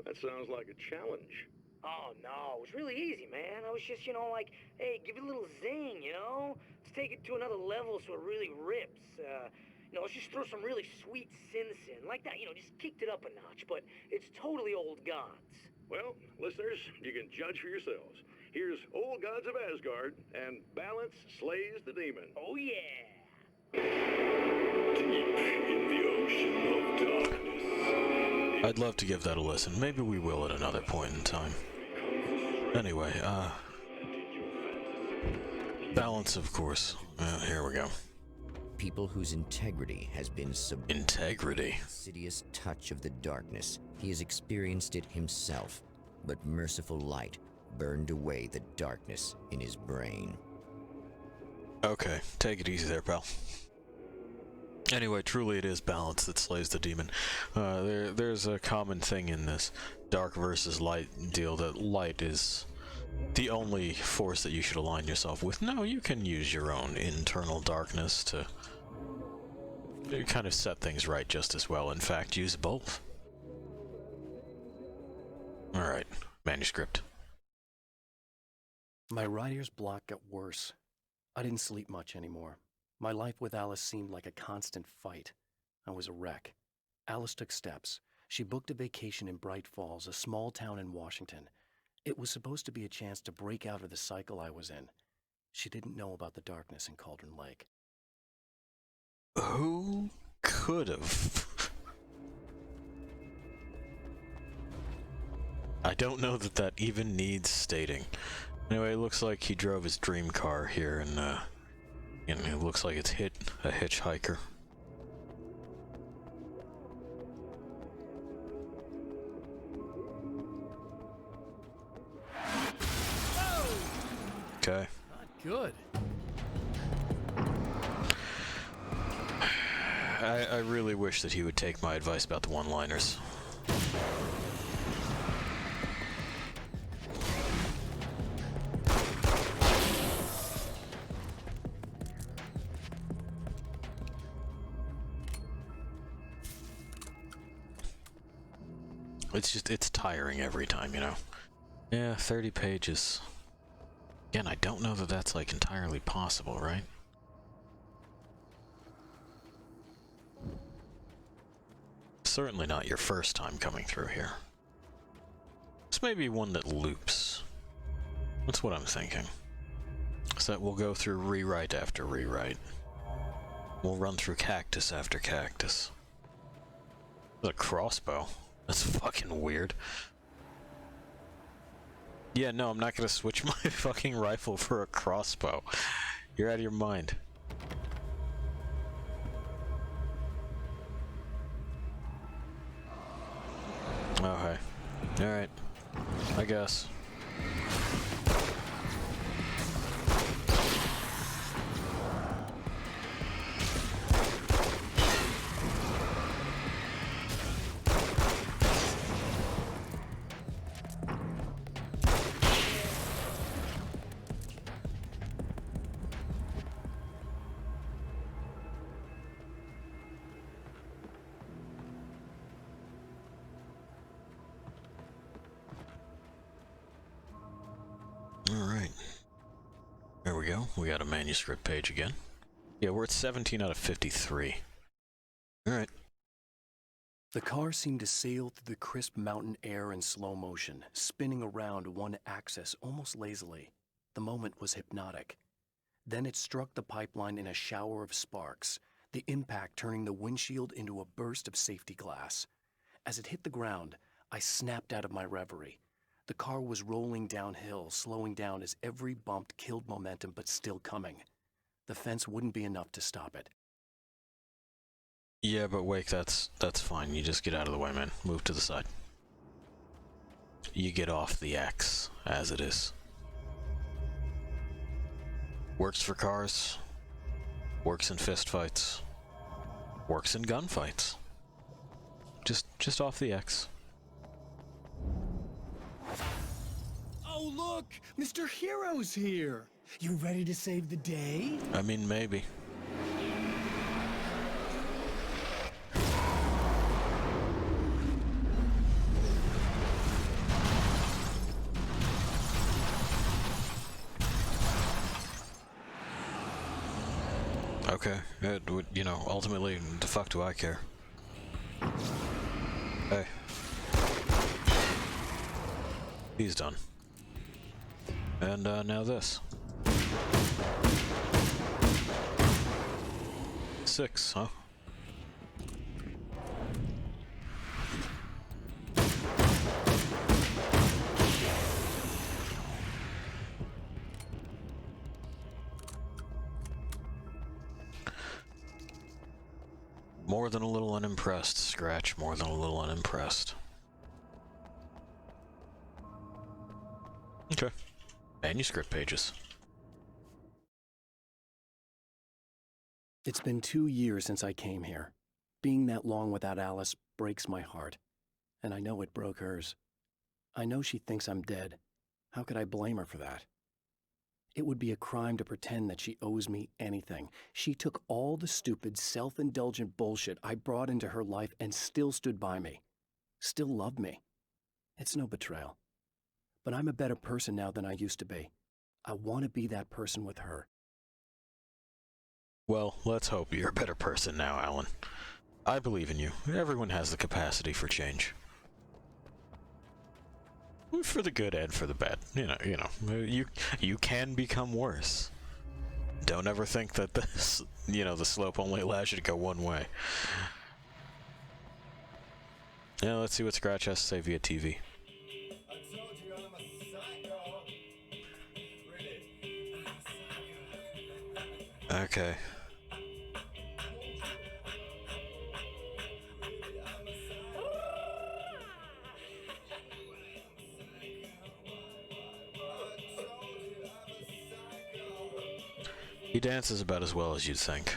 That sounds like a challenge. Oh, no, it was really easy, man. I was just, you know, like, hey, give it a little zing, you know? Let's take it to another level so it really rips. You know, let's just throw some really sweet synths in. Like that, you know, just kicked it up a notch, but it's totally Old Gods. Well, listeners, you can judge for yourselves. Here's Old Gods of Asgard, and Balance Slays the Demon. Oh, yeah. Deep in the ocean of darkness. I'd love to give that a listen. Maybe we will at another point in time. Anyway, Balance, of course. Here we go. People whose integrity has been Integrity? The insidious touch of the darkness. He has experienced it himself, but merciful light burned away the darkness in his brain. Okay, take it easy there, pal. Anyway, truly it is balance that slays the demon. There's a common thing in this dark versus light deal, that light is the only force that you should align yourself with. No, you can use your own internal darkness to kind of set things right just as well. In fact, use both. Alright, manuscript. My writer's block got worse. I didn't sleep much anymore. My life with Alice seemed like a constant fight. I was a wreck. Alice took steps. She booked a vacation in Bright Falls, a small town in Washington. It was supposed to be a chance to break out of the cycle I was in. She didn't know about the darkness in Cauldron Lake. Who could have? I don't know that even needs stating. Anyway, it looks like he drove his dream car here, and it looks like it's hit a hitchhiker. Okay. Not good. I really wish that he would take my advice about the one-liners. It's tiring every time, you know? Yeah, 30 pages. Again, I don't know that that's, like, entirely possible, right? Certainly not your first time coming through here. This may be one that loops. That's what I'm thinking. So that we'll go through rewrite after rewrite. We'll run through cactus after cactus. There's a crossbow. That's fucking weird. Yeah, no, I'm not gonna switch my fucking rifle for a crossbow. You're out of your mind. Okay. Alright. I guess. Alright. There we go. We got a manuscript page again. Yeah, we're at 17 out of 53. Alright. The car seemed to sail through the crisp mountain air in slow motion, spinning around one axis almost lazily. The moment was hypnotic. Then it struck the pipeline in a shower of sparks, the impact turning the windshield into a burst of safety glass. As it hit the ground, I snapped out of my reverie. The car was rolling downhill, slowing down as every bump killed momentum but still coming. The fence wouldn't be enough to stop it. Yeah, but Wake, that's fine. You just get out of the way, man. Move to the side. You get off the X, as it is. Works for cars. Works in fistfights. Works in gunfights. Just off the X. Oh, look! Mr. Hero's here! You ready to save the day? I mean, maybe. Okay, it would, you know, ultimately, the fuck do I care? Hey. He's done. And, now this. 6, huh? More than a little unimpressed, Scratch. More than a little unimpressed. Okay. Manuscript pages. It's been 2 years since I came here. Being that long without Alice breaks my heart. And I know it broke hers. I know she thinks I'm dead. How could I blame her for that? It would be a crime to pretend that she owes me anything. She took all the stupid, self-indulgent bullshit I brought into her life and still stood by me. Still loved me. It's no betrayal. But I'm a better person now than I used to be. I want to be that person with her. Well, let's hope you're a better person now, Alan. I believe in you. Everyone has the capacity for change. For the good and for the bad. You can become worse. Don't ever think that this, the slope only allows you to go one way. Yeah, let's see what Scratch has to say via TV. Okay. He dances about as well as you'd think.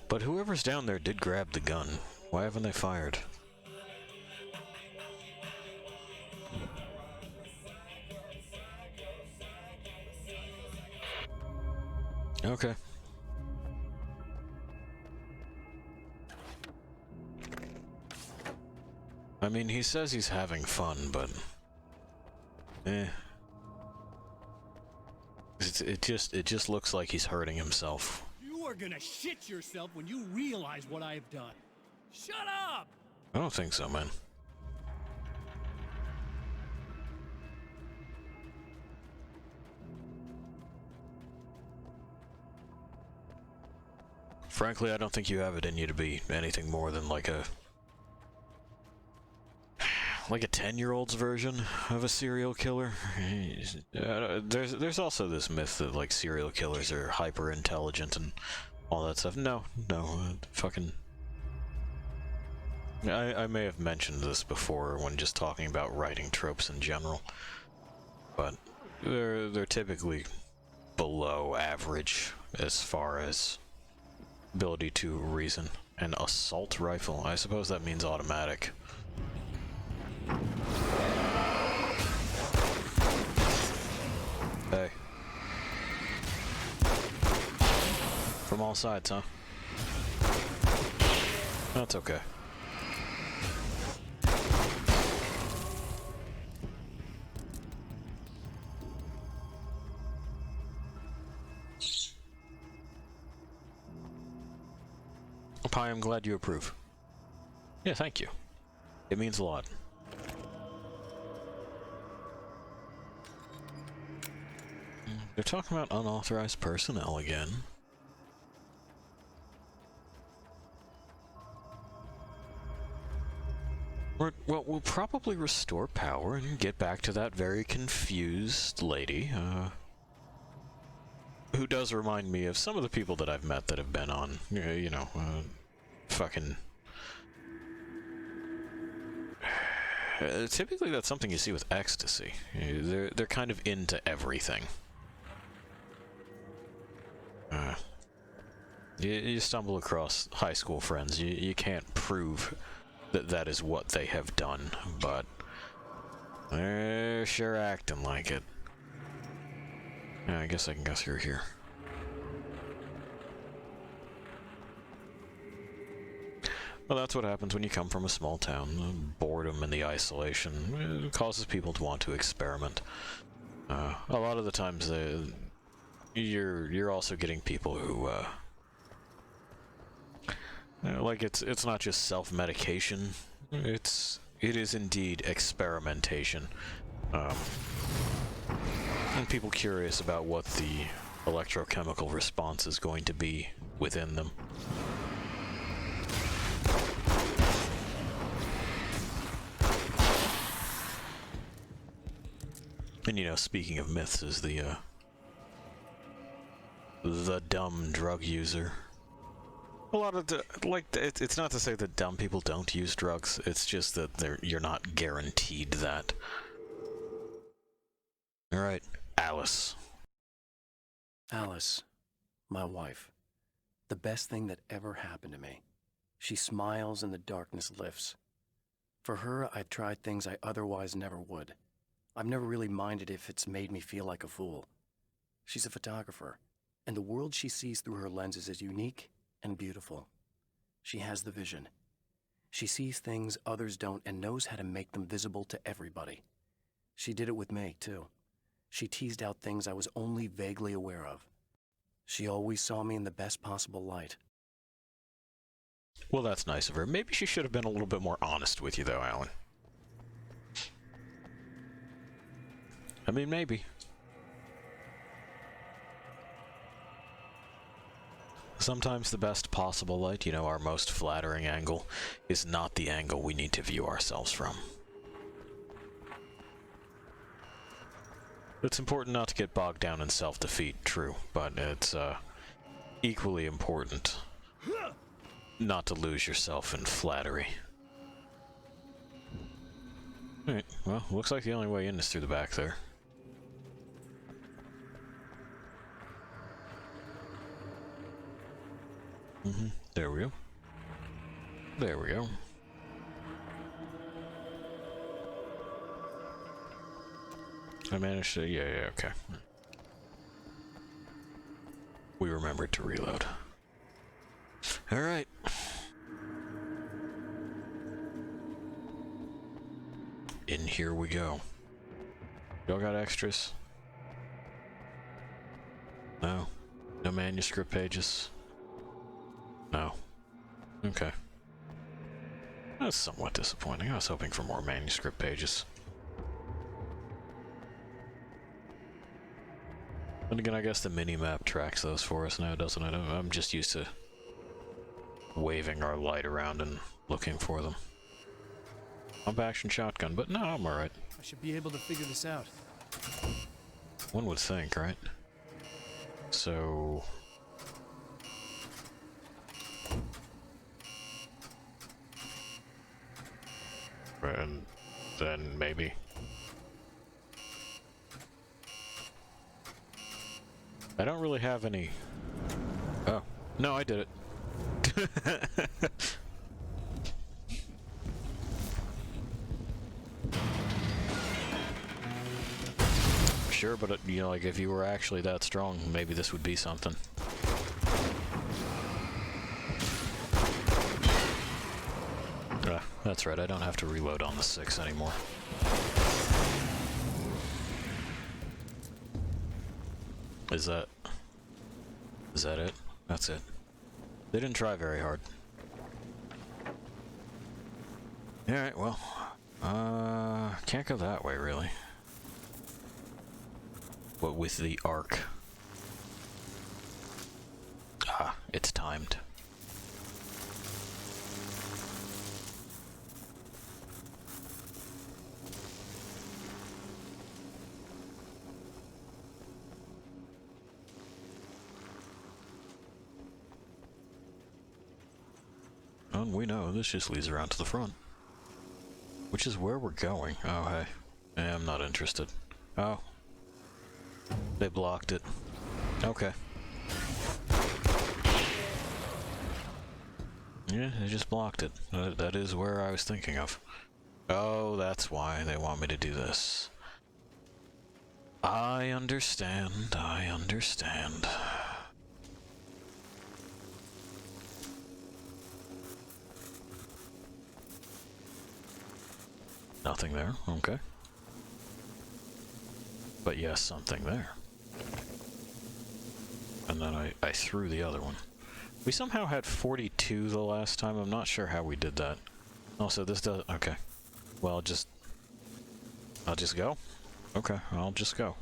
But whoever's down there did grab the gun. Why haven't they fired? Okay. I mean, he says he's having fun, but... It just looks like he's hurting himself. You are gonna shit yourself when you realize what I have done. Shut up! I don't think so, man. Frankly, I don't think you have it in you to be anything more than like a 10-year-old's version of a serial killer. There's also this myth that like serial killers are hyper intelligent and all that stuff. No, fucking. I may have mentioned this before when just talking about writing tropes in general, but they're typically below average as far as ability to reason. An assault rifle, I suppose that means automatic. Hey. From all sides, huh? That's okay. Pi, I'm glad you approve. Yeah, thank you. It means a lot. They're talking about unauthorized personnel again. Well, we'll probably restore power and get back to that very confused lady, who does remind me of some of the people that I've met that have been on, fucking... typically that's something you see with ecstasy. They're kind of into everything. You stumble across high school friends, you can't prove that that is what they have done, but they're sure acting like it. Yeah, I guess I can go through here. Well, that's what happens when you come from a small town. The boredom and the isolation causes people to want to experiment. A lot of the times, you're also getting people who, like it's not just self-medication. It is indeed experimentation. And people curious about what the electrochemical response is going to be within them. And speaking of myths, is the dumb drug user. A lot of it's not to say that dumb people don't use drugs. It's just that you're not guaranteed that. All right, Alice. Alice, my wife. The best thing that ever happened to me. She smiles and the darkness lifts. For her, I tried things I otherwise never would. I've never really minded if it's made me feel like a fool. She's a photographer, and the world she sees through her lenses is unique and beautiful. She has the vision. She sees things others don't and knows how to make them visible to everybody. She did it with me, too. She teased out things I was only vaguely aware of. She always saw me in the best possible light. Well, that's nice of her. Maybe she should have been a little bit more honest with you, though, Alan. I mean, maybe. Sometimes the best possible light, you know, our most flattering angle, is not the angle we need to view ourselves from. It's important not to get bogged down in self-defeat, true, but it's equally important not to lose yourself in flattery. Alright, well, looks like the only way in is through the back there. There we go. There we go. I managed to, yeah, okay. We remembered to reload. Alright. In here we go. Y'all got extras? No? No manuscript pages? No. Okay. That's somewhat disappointing. I was hoping for more manuscript pages. And again, I guess the mini-map tracks those for us now, doesn't it? I'm just used to waving our light around and looking for them. Pump action shotgun, but no, I'm alright. I should be able to figure this out. One would think, right? So... and then maybe... I don't really have any... Oh. No, I did it. Sure, but you know, like, if you were actually that strong, maybe this would be something. That's right, I don't have to reload on the 6 anymore. Is that it? That's it. They didn't try very hard. Alright, well, can't go that way, really. But with the arc. Ah, it's timed. And we know this just leads around to the front. Which is where we're going. Oh, hey. Yeah, I'm not interested. Oh. They blocked it. Okay. Yeah, they just blocked it. That is where I was thinking of. Oh, that's why they want me to do this. I understand. I understand. Nothing there. Okay. But yes, something there. And then I threw the other one. We somehow had 42 the last time. I'm not sure how we did that. Also, this does... Okay. Well, I'll just go? Okay, I'll just go.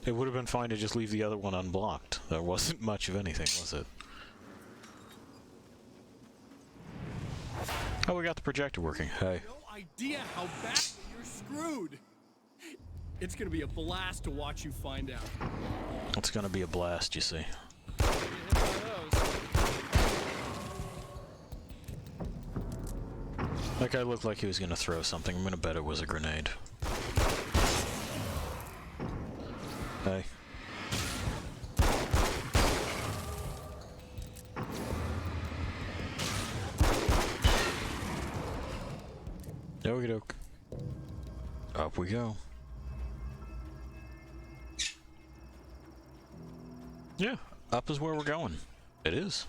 It would have been fine to just leave the other one unblocked. There wasn't much of anything, was it? Oh, we got the projector working. Hey. No idea how badly you're screwed. It's gonna be a blast to watch you find out. It's gonna be a blast, you see. That guy looked like he was gonna throw something. I'm gonna bet it was a grenade. Hey. Okie doke. Oh. Up we go. Yeah, up is where we're going. It is.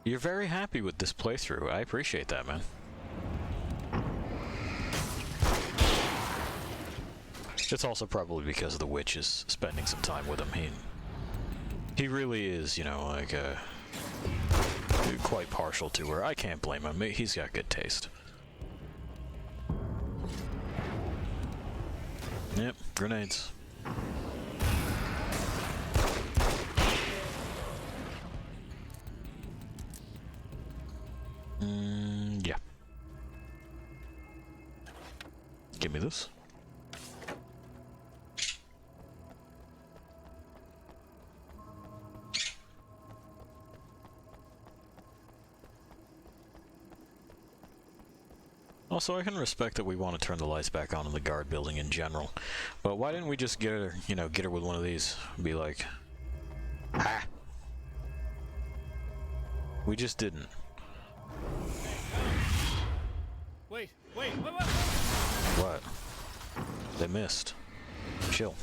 You're very happy with this playthrough. I appreciate that, man. It's also probably because the witch is spending some time with him. He really is, you know, like, quite partial to her. I can't blame him. He's got good taste. Yep, grenades. Yeah. Give me this. Also, I can respect that we want to turn the lights back on in the guard building in general, but why didn't we just get her, you know, get her with one of these? Be like, ah. We just didn't. Wait. What? They missed. Chill.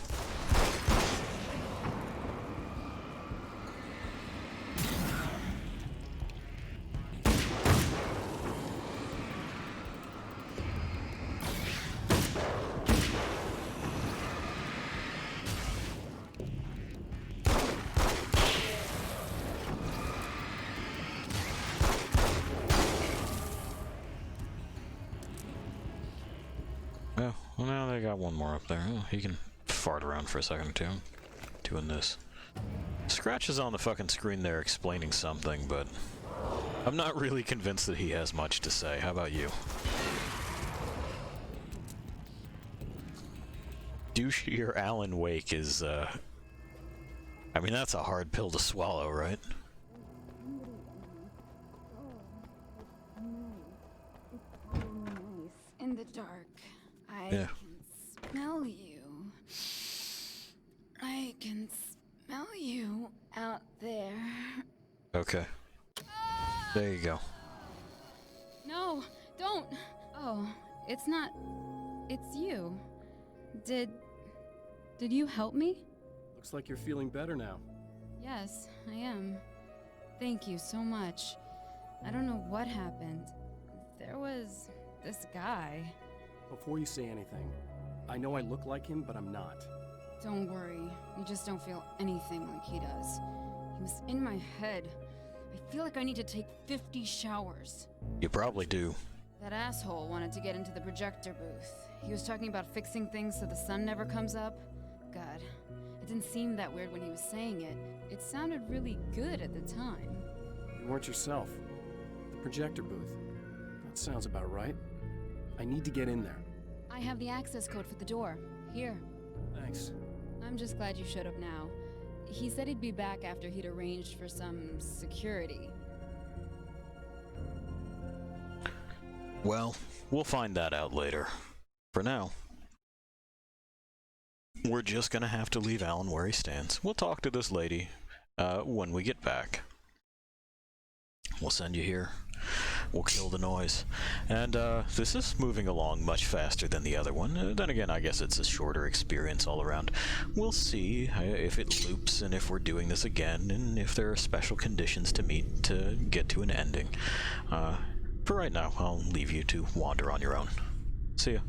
Oh, well now they got one more up there. Oh, he can fart around for a second or two. Doing this. Scratch is on the fucking screen there explaining something, but I'm not really convinced that he has much to say. How about you? Douchier Alan Wake is, I mean, that's a hard pill to swallow, right? In the dark, I Yeah. can smell you. I can smell you out there. Okay. There you go. No, don't! Oh, it's not... It's you. Did you help me? Looks like you're feeling better now. Yes, I am. Thank you so much. I don't know what happened. There was this guy. Before you say anything, I know I look like him, but I'm not. Don't worry, you just don't feel anything like he does. He was in my head. I feel like I need to take 50 showers. You probably do. That asshole wanted to get into the projector booth. He was talking about fixing things so the sun never comes up. God, it didn't seem that weird when he was saying it. It sounded really good at the time. You weren't yourself. The projector booth. That sounds about right. I need to get in there. I have the access code for the door. Here. Thanks. I'm just glad you showed up now. He said he'd be back after he'd arranged for some security. Well, we'll find that out later. For now, we're just gonna have to leave Alan where he stands. We'll talk to this lady when we get back. We'll send you here. We'll kill the noise. And this is moving along much faster than the other one. Then again, I guess it's a shorter experience all around. We'll see if it loops and if we're doing this again and if there are special conditions to meet to get to an ending. For right now, I'll leave you to wander on your own. See ya.